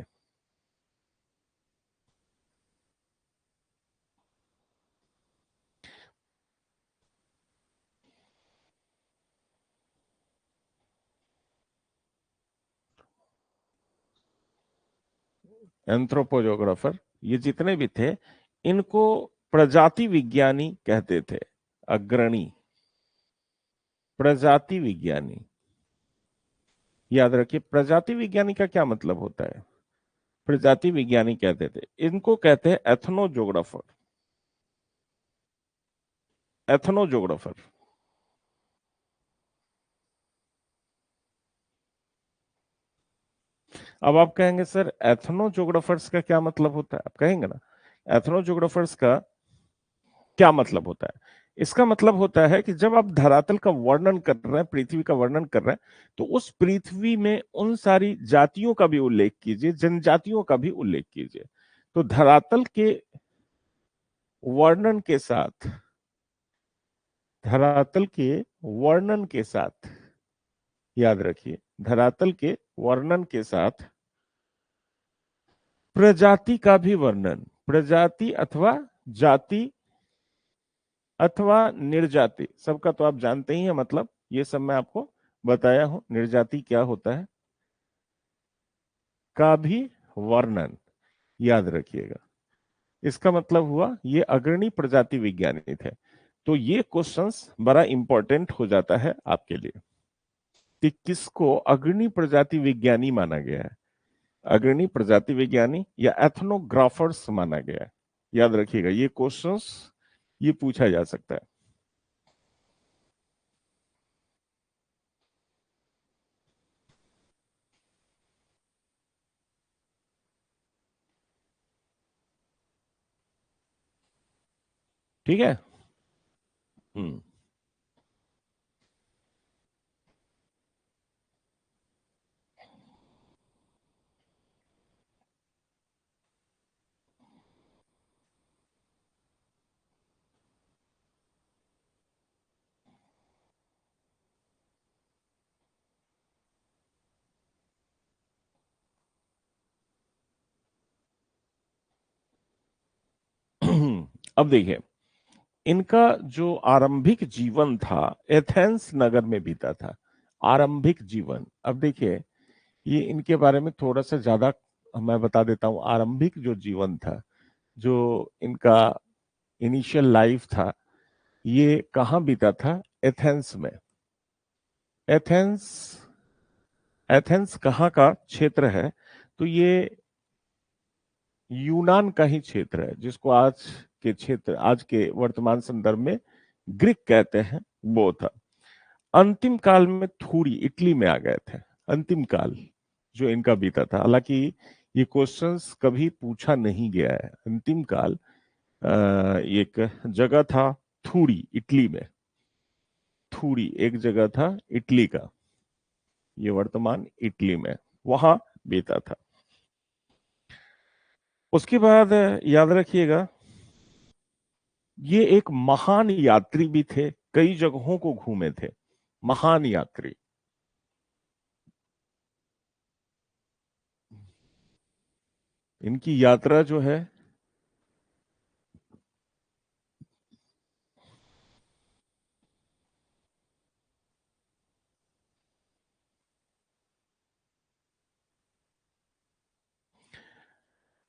एंथ्रोपोजोग्राफर ये जितने भी थे, इनको प्रजाति विज्ञानी कहते थे। अग्रणी प्रजाति विज्ञानी। याद रखिए, प्रजाति विज्ञानी का क्या मतलब होता है? प्रजाति विज्ञानी कहते थे, इनको कहते हैं एथनोजोग्राफर। एथनोजोग्राफर। अब आप कहेंगे सर एथनोजोग्राफर्स का क्या मतलब होता है? आप कहेंगे ना, एथनोजोग्राफर्स का क्या मतलब होता है? इसका मतलब होता है कि जब आप धरातल का वर्णन कर रहे हैं, पृथ्वी का वर्णन कर रहे हैं, तो उस पृथ्वी में उन सारी जातियों का भी उल्लेख कीजिए, जनजातियों का भी उल्लेख कीजिए। तो धरातल के वर्णन के साथ, धरातल के वर्णन के साथ, याद रखिए, धरातल के वर्णन के साथ प्रजाति का भी वर्णन, प्रजाति अथवा जाति अथवा निर्जाति, सबका तो आप जानते ही हैं मतलब, ये सब मैं आपको बताया हूं, निर्जाति क्या होता है, का भी वर्णन। याद रखिएगा, इसका मतलब हुआ ये अग्रणी प्रजाति विज्ञानी थे। तो ये क्वेश्चंस बड़ा इंपॉर्टेंट हो जाता है आपके लिए कि किसको अग्रणी प्रजाति विज्ञानी माना गया है, अग्रणी प्रजाति विज्ञानी या एथनोग्राफर्स माना गया है। याद रखिएगा, ये क्वेश्चंस ये पूछा जा सकता है। ठीक है। हम्म। अब देखिए, इनका जो आरंभिक जीवन था एथेंस नगर में बीता था। आरंभिक जीवन, अब देखिए, ये इनके बारे में थोड़ा सा ज्यादा मैं बता देता हूँ। आरंभिक जो जीवन था, जो इनका इनिशियल लाइफ था, ये कहाँ बीता था? एथेंस में। एथेंस, एथेंस कहाँ का क्षेत्र है? तो ये यूनान का ही क्षेत्र है, जिसको आज के क्षेत्र, आज के वर्तमान संदर्भ में ग्रीक कहते हैं, वो था। अंतिम काल में थोड़ी इटली में आ गए थे। अंतिम काल जो इनका बीता था, हालांकि ये क्वेश्चंस कभी पूछा नहीं गया है। अंतिम काल एक जगह था थूरी, इटली में। थूरी एक जगह था इटली का, ये वर्तमान इटली में, वहां बीता था। उसके बाद याद रखिएगा, ये एक महान यात्री भी थे, कई जगहों को घूमे थे। महान यात्री। इनकी यात्रा जो है,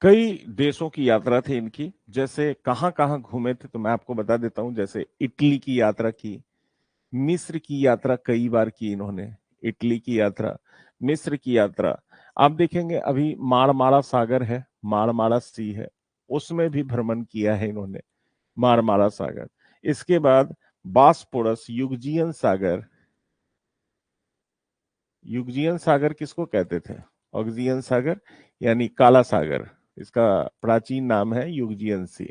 कई देशों की यात्रा थी इनकी। जैसे कहाँ कहाँ घूमे थे तो मैं आपको बता देता हूँ। जैसे इटली की यात्रा की, मिस्र की यात्रा कई बार की इन्होंने। इटली की यात्रा, मिस्र की यात्रा। आप देखेंगे अभी मारमाला सागर है, मारमाला सी है, उसमें भी भ्रमण किया है इन्होंने, मारमाला सागर। इसके बाद बास्पोरस, यूगजियन सागर। यूगजियन सागर किसको कहते थे? ऑक्जियन सागर, यानी काला सागर। इसका प्राचीन नाम है यूगजियन सी।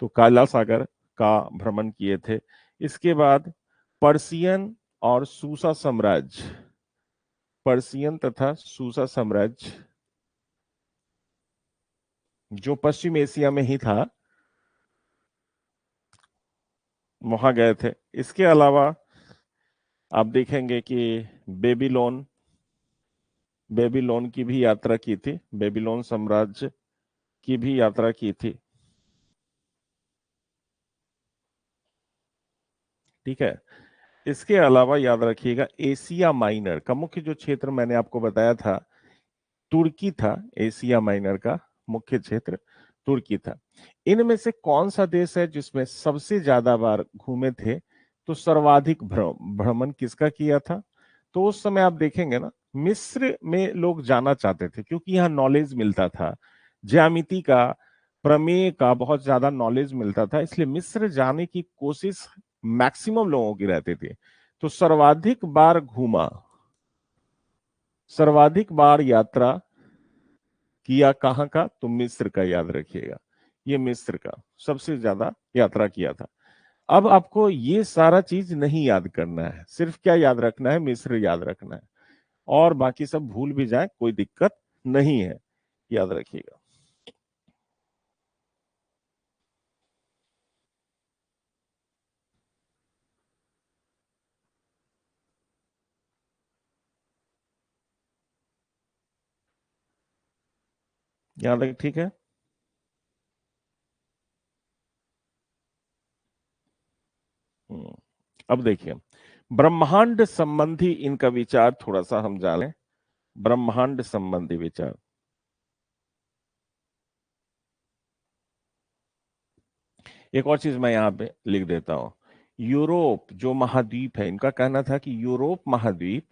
तो काला सागर का भ्रमण किए थे। इसके बाद पर्सियन और सूसा साम्राज्य, पर्सियन तथा सूसा साम्राज्य जो पश्चिम एशिया में ही था, वहां गए थे। इसके अलावा आप देखेंगे कि बेबीलोन, बेबीलोन की भी यात्रा की थी, बेबीलोन साम्राज्य की भी यात्रा की थी। ठीक है। इसके अलावा याद रखिएगा, एशिया माइनर का मुख्य जो क्षेत्र मैंने आपको बताया था, तुर्की था। एशिया माइनर का मुख्य क्षेत्र तुर्की था। इनमें से कौन सा देश है जिसमें सबसे ज्यादा बार घूमे थे? तो सर्वाधिक भ्रमण किसका किया था? तो उस समय आप देखेंगे ना, मिस्र में लोग जाना चाहते थे, क्योंकि यहाँ नॉलेज मिलता था, ज्यामिति का, प्रमेय का बहुत ज्यादा नॉलेज मिलता था, इसलिए मिस्र जाने की कोशिश मैक्सिमम लोगों की रहती थी। तो सर्वाधिक बार घूमा, सर्वाधिक बार यात्रा किया कहाँ का? तो मिस्र का, याद रखिएगा। ये मिस्र का सबसे ज्यादा यात्रा किया था। अब आपको ये सारा चीज नहीं याद करना है, सिर्फ क्या याद रखना है? मिस्र याद रखना है। और बाकी सब भूल भी जाए कोई दिक्कत नहीं है, याद रखिएगा। याद रख, ठीक है। हम्म, अब देखिए, ब्रह्मांड संबंधी इनका विचार थोड़ा सा हम जानें। ब्रह्मांड संबंधी विचार, एक और चीज मैं यहाँ पे लिख देता हूं। यूरोप जो महाद्वीप है, इनका कहना था कि यूरोप महाद्वीप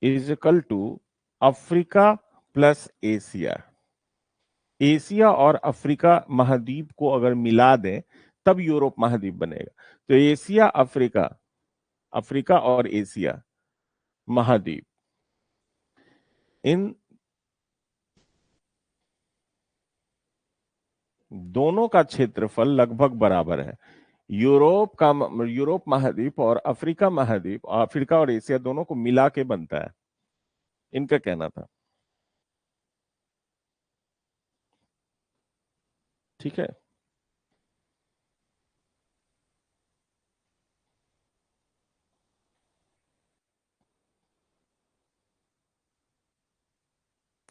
is equal to Africa plus Asia. Asia और अफ्रीका महाद्वीप को अगर मिला दें तब यूरोप महाद्वीप बनेगा। तो एशिया अफ्रीका, अफ्रीका और एशिया महाद्वीप, इन दोनों का क्षेत्रफल लगभग बराबर है। यूरोप महाद्वीप और अफ्रीका महाद्वीप, अफ्रीका और एशिया दोनों को मिला के बनता है, इनका कहना था। ठीक है,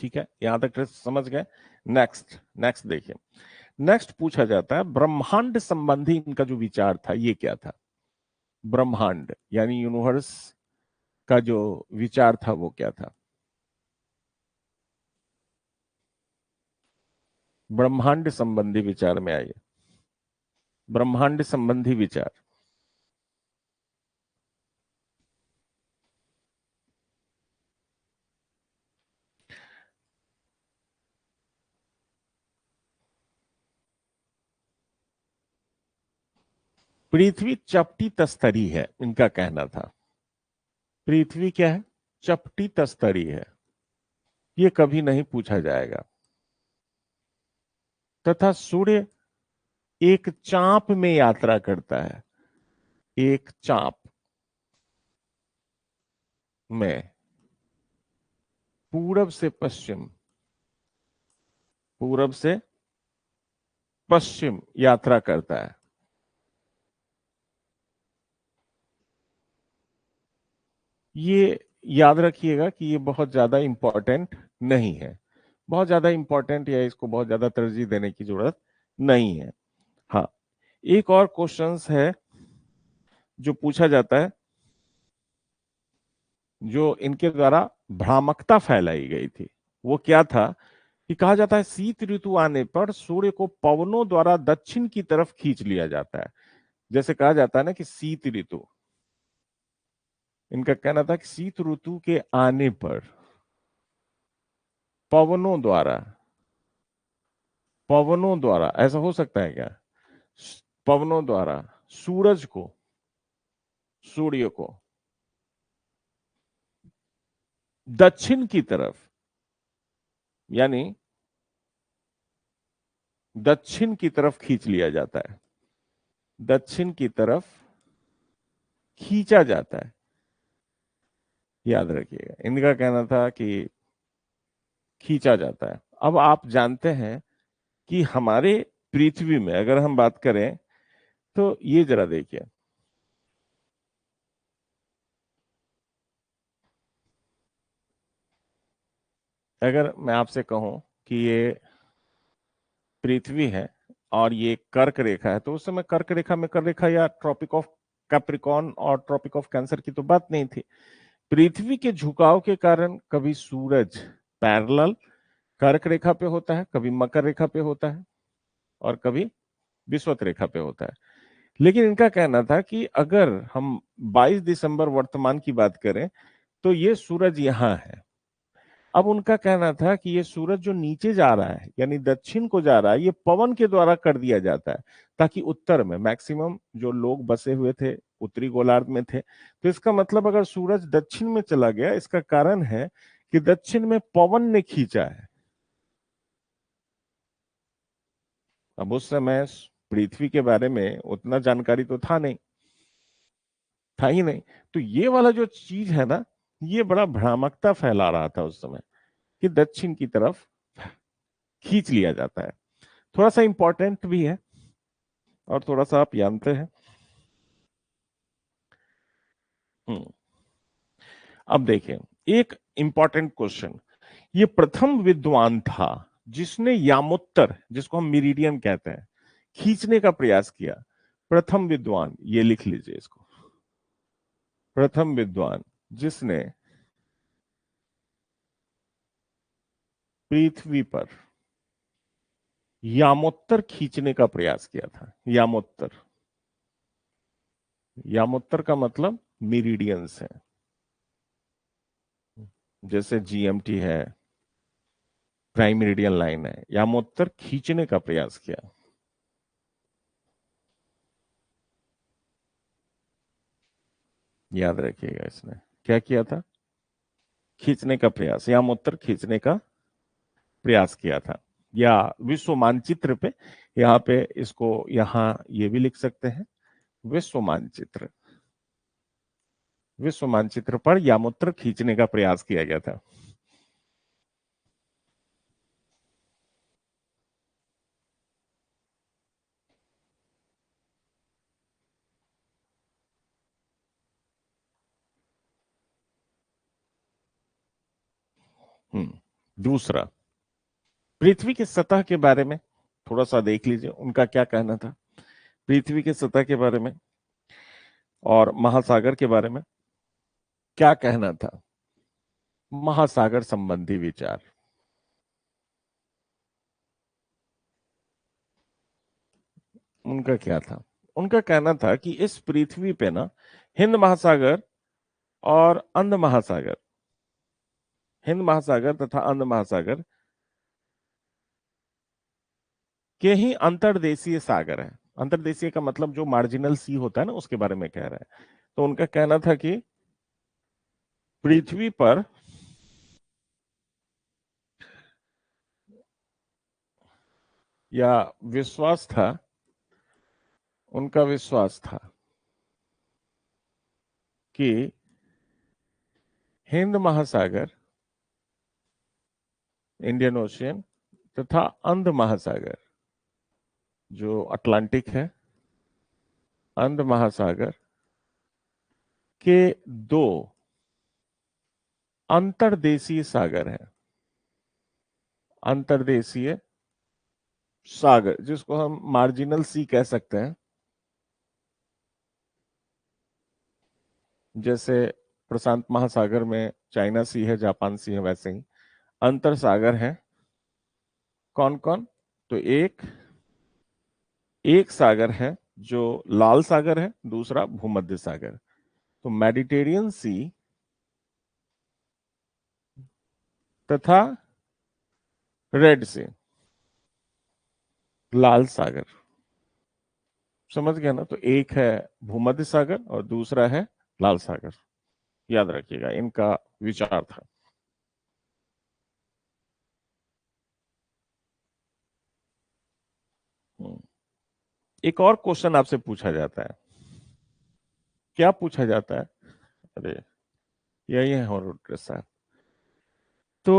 ठीक है, यहां तक समझ गए। नेक्स्ट नेक्स्ट देखिए, नेक्स्ट पूछा जाता है ब्रह्मांड संबंधी इनका जो विचार था ये क्या था। ब्रह्मांड यानी यूनिवर्स का जो विचार था वो क्या था। ब्रह्मांड संबंधी विचार में आइए, ब्रह्मांड संबंधी विचार। पृथ्वी चपटी तस्तरी है, इनका कहना था। पृथ्वी क्या है, चपटी तस्तरी है, ये कभी नहीं पूछा जाएगा। तथा सूर्य एक चाप में यात्रा करता है, एक चाप में, पूरब से पश्चिम, पूरब से पश्चिम यात्रा करता है। ये याद रखिएगा कि ये बहुत ज्यादा इंपॉर्टेंट नहीं है, बहुत ज्यादा इंपॉर्टेंट या इसको बहुत ज्यादा तरजीह देने की जरूरत नहीं है। हाँ, एक और क्वेश्चंस है जो पूछा जाता है, जो इनके द्वारा भ्रामकता फैलाई गई थी, वो क्या था कि कहा जाता है शीत ऋतु आने पर सूर्य को पवनों द्वारा दक्षिण की तरफ खींच लिया जाता है। जैसे कहा जाता है ना कि शीत ऋतु, इनका कहना था कि शीत ऋतु के आने पर पवनों द्वारा, पवनों द्वारा ऐसा हो सकता है क्या, पवनों द्वारा सूरज को, सूर्य को दक्षिण की तरफ, यानी दक्षिण की तरफ खींच लिया जाता है, दक्षिण की तरफ खींचा जाता है। याद रखिएगा, इनका कहना था कि खींचा जाता है। अब आप जानते हैं कि हमारे पृथ्वी में अगर हम बात करें तो ये जरा देखिए, अगर मैं आपसे कहूं कि ये पृथ्वी है और ये कर्क रेखा है, तो उस समय कर्क रेखा में, कर्क रेखा या ट्रॉपिक ऑफ कैप्रिकॉर्न और ट्रॉपिक ऑफ कैंसर की तो बात नहीं थी। पृथ्वी के झुकाव के कारण कभी सूरज पैरेलल कर्क रेखा पे होता है, कभी मकर रेखा पे होता है, और कभी विषुवत रेखा पे होता है। लेकिन इनका कहना था कि अगर हम 22 दिसंबर वर्तमान की बात करें तो ये सूरज यहाँ है। अब उनका कहना था कि ये सूरज जो नीचे जा रहा है यानी दक्षिण को जा रहा है, ये पवन के द्वारा कर दिया जाता है, ताकि उत्तर में मैक्सिमम जो लोग बसे हुए थे उत्तरी गोलार्ध में थे। तो इसका मतलब अगर सूरज दक्षिण में चला गया, इसका कारण है कि दक्षिण में पवन ने खींचा है। अब उस समय पृथ्वी के बारे में उतना जानकारी तो था नहीं, था ही नहीं। तो ये वाला जो चीज है ना, ये बड़ा भ्रामकता फैला रहा था उस समय कि दक्षिण की तरफ खींच लिया जाता है। थोड़ा सा इंपॉर्टेंट भी है और थोड़ा सा आप जानते हैं। हम्म, अब देखिए, एक इंपॉर्टेंट क्वेश्चन, ये प्रथम विद्वान था जिसने यामोत्तर, जिसको हम मेरिडियन कहते हैं, खींचने का प्रयास किया। प्रथम विद्वान, ये लिख लीजिए इसको, प्रथम विद्वान जिसने पृथ्वी पर यामोत्तर खींचने का प्रयास किया था। यामोत्तर, यामोत्तर का मतलब मेरिडियंस है, जैसे जीएमटी है, प्राइम मेरिडियन लाइन है, यामोत्तर खींचने का प्रयास किया। याद रखिएगा, इसने क्या किया था, खींचने का प्रयास, यामोत्तर खींचने का प्रयास किया था। या विश्व मानचित्र पे, यहाँ पे इसको यहाँ ये भी लिख सकते हैं, विश्व मानचित्र। विश्व मानचित्र पर यामूत्र खींचने का प्रयास किया गया था। दूसरा, पृथ्वी की सतह के बारे में थोड़ा सा देख लीजिए, उनका क्या कहना था पृथ्वी की सतह के बारे में और महासागर के बारे में क्या कहना था। महासागर संबंधी विचार। उनका क्या था? उनका कहना था कि इस पृथ्वी पे ना हिंद महासागर और अंध महासागर, हिंद महासागर तथा अंध महासागर के ही अंतर्देशीय सागर है। अंतर्देशीय का मतलब जो मार्जिनल सी होता है ना, उसके बारे में कह रहा है। तो उनका कहना था कि पृथ्वी पर या विश्वास था, उनका विश्वास था कि हिंद महासागर, इंडियन ओशियन तथा अंध महासागर जो अटलांटिक है, अंध महासागर के दो अंतर्देशीय सागर हैं। अंतर्देशीय सागर जिसको हम मार्जिनल सी कह सकते हैं, जैसे प्रशांत महासागर में चाइना सी है, जापान सी है, वैसे ही अंतर सागर है। कौन कौन? तो एक एक सागर है जो लाल सागर है, दूसरा भूमध्य सागर। तो मेडिटेरियन सी तथा रेड सी, लाल सागर। समझ गया ना? तो एक है भूमध्य सागर और दूसरा है लाल सागर। याद रखिएगा, इनका विचार था। एक और क्वेश्चन आपसे पूछा जाता है। क्या पूछा जाता है? अरे यही है हॉरोड सर। तो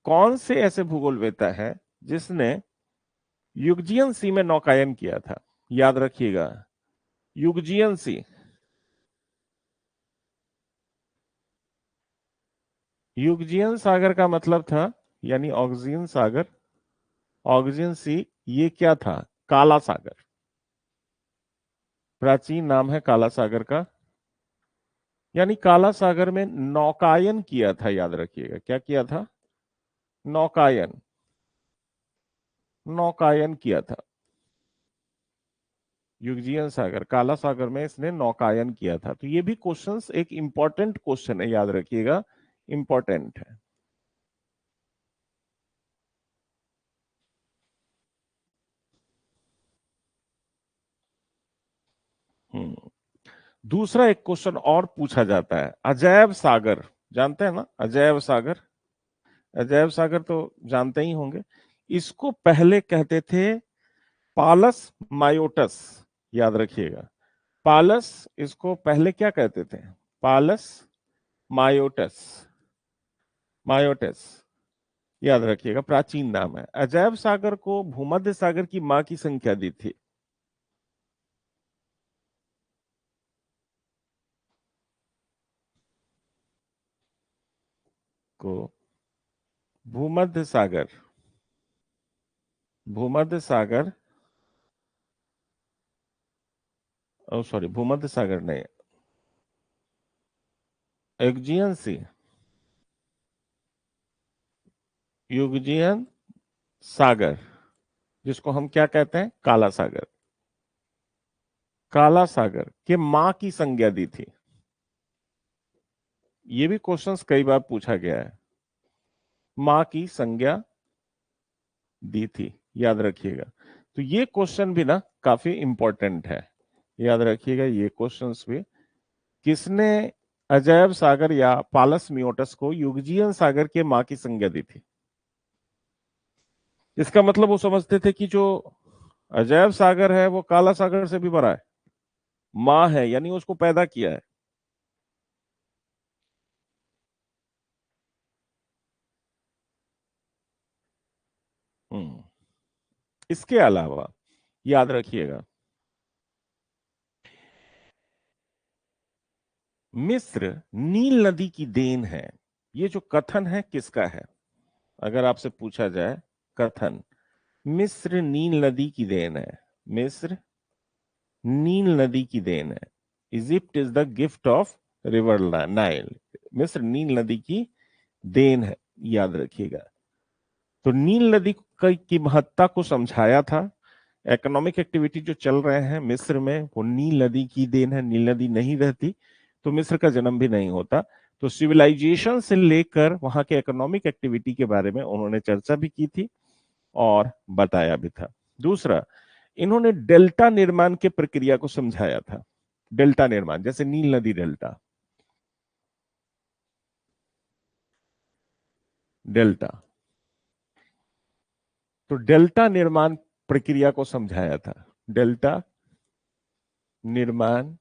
कौन से ऐसे भूगोलवेत्ता है जिसने यूगजियन सी में नौकायन किया था? याद रखिएगा, यूगजियन सी। यूगजियन सागर का मतलब था, यानी ऑक्सियन सागर, ऑक्सियन सी, ये क्या था? काला सागर। प्राचीन नाम है काला सागर का। यानी काला सागर में नौकायन किया था। याद रखिएगा, क्या किया था? नौकायन। नौकायन किया था। यूगजियन सागर, काला सागर में इसने नौकायन किया था। तो ये भी क्वेश्चंस एक इंपॉर्टेंट क्वेश्चन है, याद रखिएगा, इंपॉर्टेंट है। दूसरा एक क्वेश्चन और पूछा जाता है, अजैब सागर। जानते हैं ना अजैब सागर? अजैब सागर तो जानते ही होंगे। इसको पहले कहते थे पालस मायोटस। याद रखिएगा, पालस, इसको पहले क्या कहते थे? पालस मायोटस। मायोटस, याद रखिएगा, प्राचीन नाम है। अजैब सागर को भूमध्य सागर की मां की संख्या दी थी। को भूमध्य सागर, भूमध्य सागर, ओ सॉरी, भूमध्य सागर नहीं, यूगजियन सी, यूगजियन सागर, जिसको हम क्या कहते हैं? काला सागर। काला सागर के मां की संज्ञा दी थी। ये भी क्वेश्चंस कई बार पूछा गया है। मां की संज्ञा दी थी, याद रखिएगा। तो ये क्वेश्चन भी ना काफी इंपॉर्टेंट है। याद रखिएगा ये क्वेश्चंस भी, किसने अजैब सागर या पालस मियोटस को यूगजियन सागर के मां की संज्ञा दी थी? इसका मतलब वो समझते थे कि जो अजैब सागर है वो काला सागर से भी बड़ा है, माँ है, यानी उसको पैदा किया है। हम्म। इसके अलावा याद रखिएगा, मिस्र नील नदी की देन है। ये जो कथन है किसका है? अगर आपसे पूछा जाए कथन, मिस्र नील नदी की देन है, मिस्र नील नदी की देन है, Egypt is the gift of river Nile, मिस्र नील नदी की देन है, याद रखिएगा। तो नील नदी की महत्ता को समझाया था। इकोनॉमिक एक्टिविटी जो चल रहे हैं मिस्र में वो नील नदी की देन है, नील नदी नहीं रहती तो मिस्र का जन्म भी नहीं होता। तो सिविलाइजेशन से लेकर वहां के इकोनॉमिक एक्टिविटी के बारे में उन्होंने चर्चा भी की थी और बताया भी था। दूसरा, इन्होंने डेल्टा निर्माण के प्रक्रिया को समझाया था। डेल्टा निर्माण, जैसे नील नदी डेल्टा, डेल्टा, तो डेल्टा निर्माण प्रक्रिया को समझाया था। डेल्टा निर्माण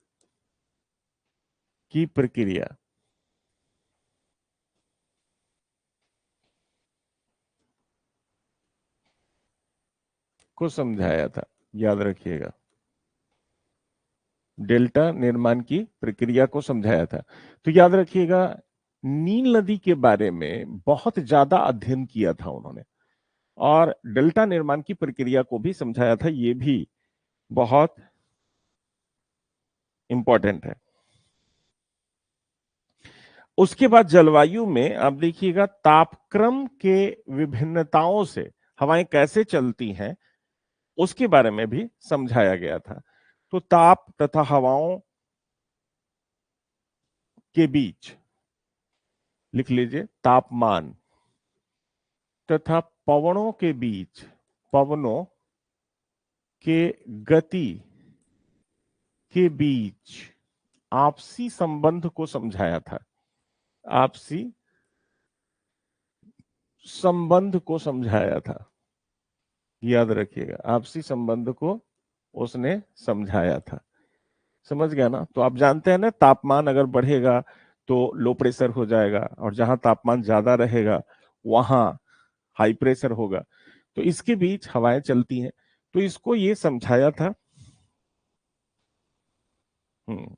की प्रक्रिया को समझाया था, याद रखिएगा। डेल्टा निर्माण की प्रक्रिया को समझाया था। तो याद रखिएगा, नील नदी के बारे में बहुत ज्यादा अध्ययन किया था उन्होंने और डेल्टा निर्माण की प्रक्रिया को भी समझाया था। ये भी बहुत इंपॉर्टेंट है। उसके बाद जलवायु में आप देखिएगा, तापक्रम के विभिन्नताओं से हवाएं कैसे चलती हैं उसके बारे में भी समझाया गया था। तो ताप तथा हवाओं के बीच लिख लीजिए, तापमान तथा पवनों के बीच, पवनों के गति के बीच आपसी संबंध को समझाया था। आपसी संबंध को समझाया था, याद रखिएगा, आपसी संबंध को उसने समझाया था। समझ गया ना? तो आप जानते हैं ना, तापमान अगर बढ़ेगा तो लो प्रेशर हो जाएगा और जहां तापमान ज्यादा रहेगा वहां हाई प्रेशर होगा। तो इसके बीच हवाएं चलती हैं, तो इसको ये समझाया था। हम्म।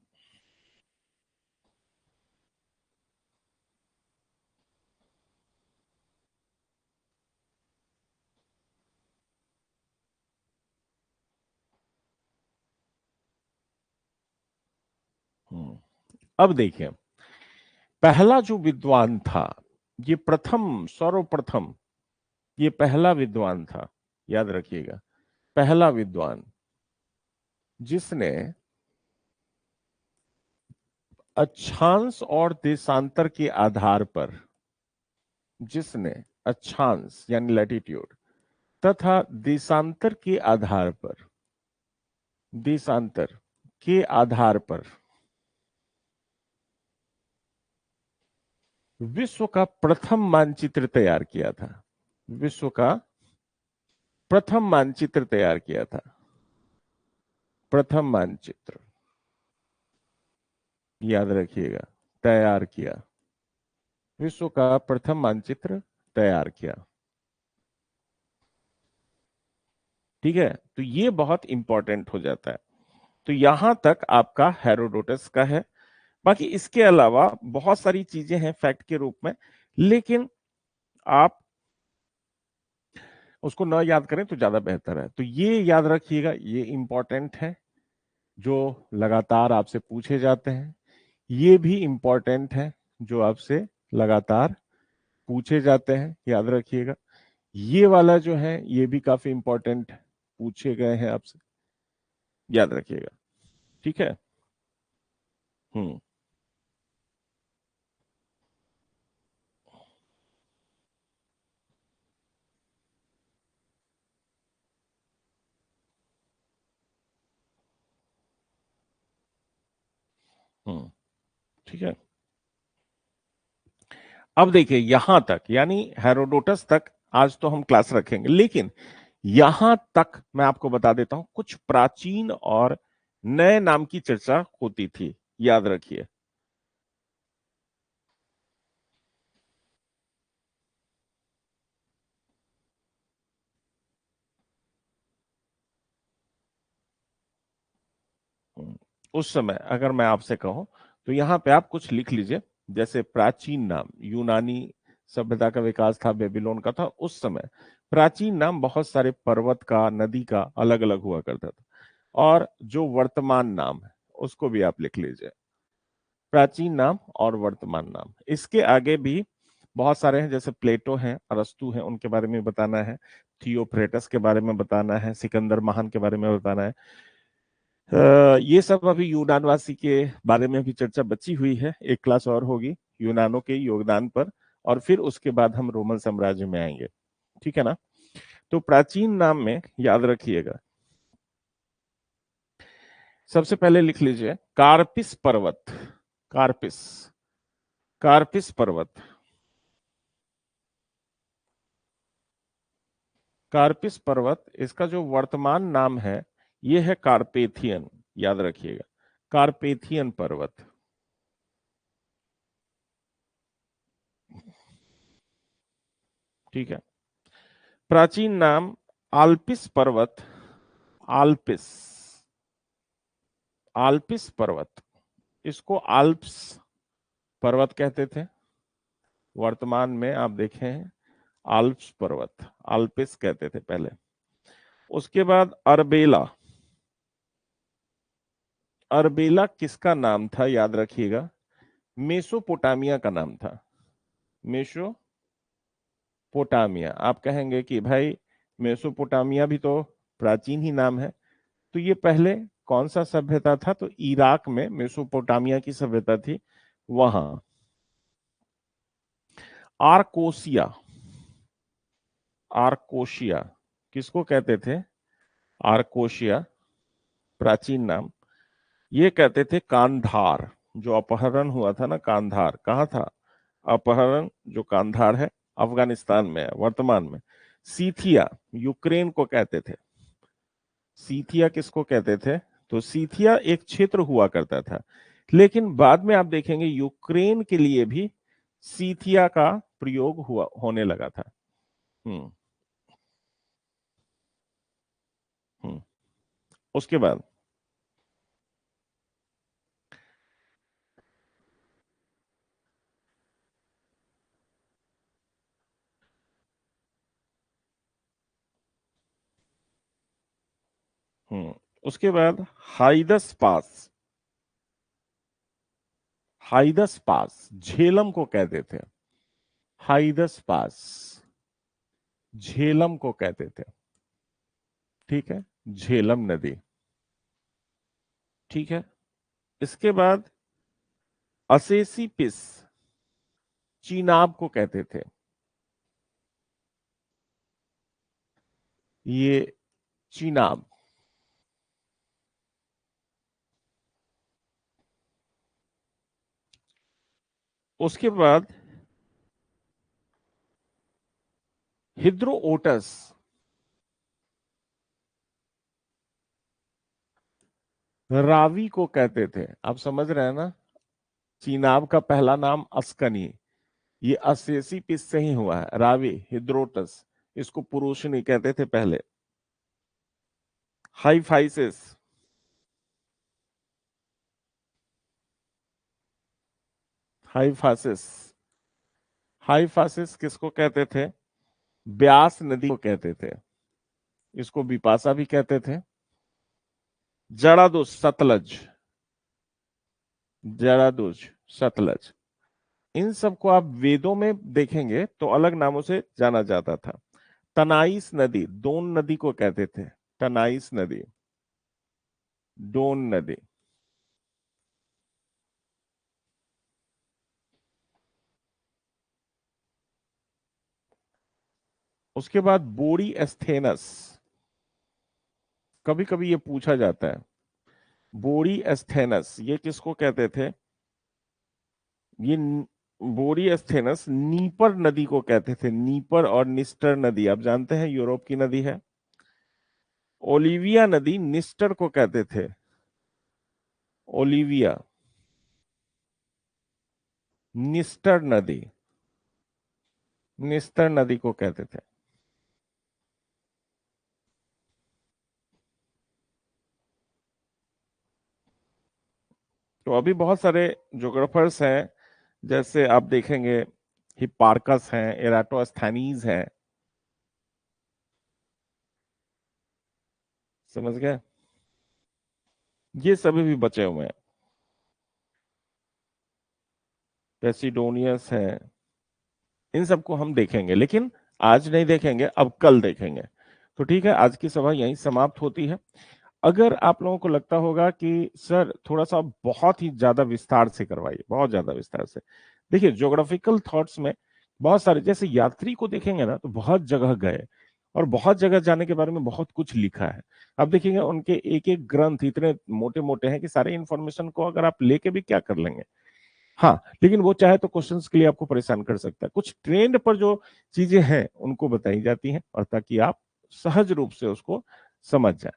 हम्म। अब देखिए, पहला जो विद्वान था, ये प्रथम, सर्वप्रथम, ये पहला विद्वान था, याद रखिएगा, पहला विद्वान जिसने अक्षांश और देशांतर के आधार पर, जिसने अक्षांश यानी लैटिट्यूड तथा देशांतर के आधार पर, देशांतर के आधार पर विश्व का प्रथम मानचित्र तैयार किया था। विश्व का प्रथम मानचित्र तैयार किया था। प्रथम मानचित्र, याद रखिएगा, तैयार किया। विश्व का प्रथम मानचित्र तैयार किया। ठीक है, तो ये बहुत इंपॉर्टेंट हो जाता है। तो यहां तक आपका हेरोडोटस का है। बाकी इसके अलावा बहुत सारी चीजें हैं फैक्ट के रूप में, लेकिन आप उसको न याद करें तो ज्यादा बेहतर है। तो ये याद रखिएगा, ये इंपॉर्टेंट है, जो लगातार आपसे पूछे जाते हैं। ये भी इंपॉर्टेंट है जो आपसे लगातार पूछे जाते हैं, याद रखिएगा। ये वाला जो है ये भी काफी इंपॉर्टेंट पूछे गए हैं आपसे, याद रखिएगा। ठीक है। हम्म। हम्म। ठीक है। अब देखिए, यहां तक यानी हेरोडोटस तक आज तो हम क्लास रखेंगे, लेकिन यहां तक मैं आपको बता देता हूं कुछ प्राचीन और नए नाम की चर्चा होती थी, याद रखिए। उस समय अगर मैं आपसे कहूं तो यहां पे आप कुछ लिख लीजिए, जैसे प्राचीन नाम, यूनानी सभ्यता का विकास था, बेबीलोन का था, उस समय प्राचीन नाम बहुत सारे पर्वत का, नदी का अलग अलग हुआ करता था। और जो वर्तमान नाम है उसको भी आप लिख लीजिए, प्राचीन नाम और वर्तमान नाम। इसके आगे भी बहुत सारे हैं, जैसे प्लेटो हैं, अरस्तु हैं, उनके बारे में बताना है, थियोफ्रेटस के बारे में बताना है, सिकंदर महान के बारे में बताना है। ये सब अभी यूनानवासी के बारे में भी चर्चा बची हुई है, एक क्लास और होगी यूनानों के योगदान पर, और फिर उसके बाद हम रोमन साम्राज्य में आएंगे, ठीक है ना। तो प्राचीन नाम में याद रखिएगा, सबसे पहले लिख लीजिए कार्पिस पर्वत। कार्पिस, कार्पिस पर्वत, कार्पिस पर्वत, इसका जो वर्तमान नाम है ये है कार्पेथियन, याद रखिएगा, कार्पेथियन पर्वत। ठीक है। प्राचीन नाम आल्पिस पर्वत, आल्पिस, आल्पिस पर्वत, इसको आल्प्स पर्वत कहते थे। वर्तमान में आप देखें आल्प्स पर्वत, आल्पिस कहते थे पहले। उसके बाद अरबेला, अरबेला किसका नाम था याद रखिएगा, मेसोपोटामिया का नाम था, मेसोपोटामिया। आप कहेंगे कि भाई मेसोपोटामिया भी तो प्राचीन ही नाम है, तो ये पहले कौन सा सभ्यता था, तो इराक में मेसोपोटामिया की सभ्यता थी वहां। आर्कोसिया, आर्कोशिया किसको कहते थे, आर्कोशिया प्राचीन नाम, ये कहते थे कांधार, जो अपहरण हुआ था ना, कांधार कहाँ था, अपहरण जो कांधार है अफगानिस्तान में है वर्तमान में। सीथिया यूक्रेन को कहते थे, सीथिया किसको कहते थे, तो सीथिया एक क्षेत्र हुआ करता था, लेकिन बाद में आप देखेंगे यूक्रेन के लिए भी सीथिया का प्रयोग हुआ होने लगा था। हम्म। हम्म। उसके बाद हम्म उसके बाद हाइदस पास, हाइदस पास झेलम को कहते थे, हाइदस पास झेलम को कहते थे, ठीक है, झेलम नदी। ठीक है। इसके बाद असेसी पिस, चीनाब को कहते थे, ये चीनाब। उसके बाद हिद्रोओटस, रावी को कहते थे। आप समझ रहे हैं ना, चीनाब का पहला नाम अस्कनी, ये असेसी पिस से ही हुआ है, रावी हिद्रोटस, इसको पुरुष नहीं कहते थे पहले। हाइफाइसिस, हाइफासिस, हाइफासिस किसको कहते थे, ब्यास नदी को कहते थे, इसको बिपाशा भी कहते थे। जड़ादुस सतलज, जड़ादुज सतलज, इन सबको आप वेदों में देखेंगे तो अलग नामों से जाना जाता था। तनाइस नदी, दोन नदी को कहते थे, तनाइस नदी, डोन नदी। उसके बाद बोरी एस्थेनस, कभी कभी ये पूछा जाता है, बोरी एस्थेनस ये किसको कहते थे, ये बोरियस्थेनस नीपर नदी को कहते थे। नीपर और निस्टर नदी आप जानते हैं यूरोप की नदी है। ओलिविया नदी निस्टर को कहते थे। ओलिविया, निस्टर नदी, निस्तर नदी को कहते थे। तो अभी बहुत सारे ज्योग्राफर्स हैं, जैसे आप देखेंगे हिप्पार्कस हैं, एराटोस्थेनीज हैं, समझ गए, ये सभी भी बचे हुए हैं। पेसिडोनियस है, इन सबको हम देखेंगे, लेकिन आज नहीं देखेंगे, अब कल देखेंगे। तो ठीक है, आज की सभा यहीं समाप्त होती है। अगर आप लोगों को लगता होगा कि सर थोड़ा सा बहुत ही ज्यादा विस्तार से करवाइए, बहुत ज्यादा विस्तार से, देखिए ज्योग्राफिकल थॉट्स में बहुत सारे, जैसे यात्री को देखेंगे ना तो बहुत जगह गए और बहुत जगह जाने के बारे में बहुत कुछ लिखा है। अब देखेंगे उनके एक एक ग्रंथ इतने मोटे मोटे हैं कि सारे इंफॉर्मेशन को अगर आप लेके भी क्या कर लेंगे। हाँ, लेकिन वो चाहे तो क्वेश्चंस के लिए आपको परेशान कर सकता है। कुछ ट्रेंड पर जो चीजें हैं उनको बताई जाती हैं, और ताकि आप सहज रूप से उसको समझ जाए।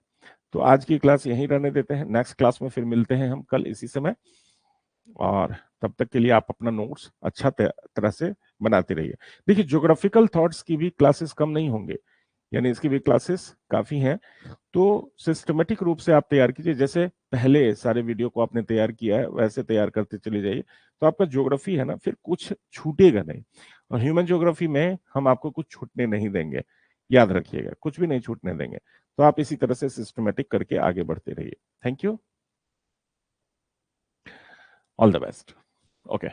तो आज की क्लास यहीं रहने देते हैं, नेक्स्ट क्लास में फिर मिलते हैं हम कल इसी समय। और तब तक के लिए आप अपना नोट्स अच्छा तरह से बनाते रहिए। देखिए ज्योग्राफिकल थॉट्स की भी क्लासेस कम नहीं होंगे, यानी इसकी भी क्लासेस काफी हैं। तो सिस्टमेटिक रूप से आप तैयार कीजिए, जैसे पहले सारे वीडियो को आपने तैयार किया है वैसे तैयार करते चले जाइए। तो आपका ज्योग्राफी है ना फिर कुछ छूटेगा नहीं। और ह्यूमन ज्योग्राफी में हम आपको कुछ छूटने नहीं देंगे, याद रखिएगा, कुछ भी नहीं छूटने देंगे। तो आप इसी तरह से सिस्टमेटिक करके आगे बढ़ते रहिए। Thank you, all the best. Okay.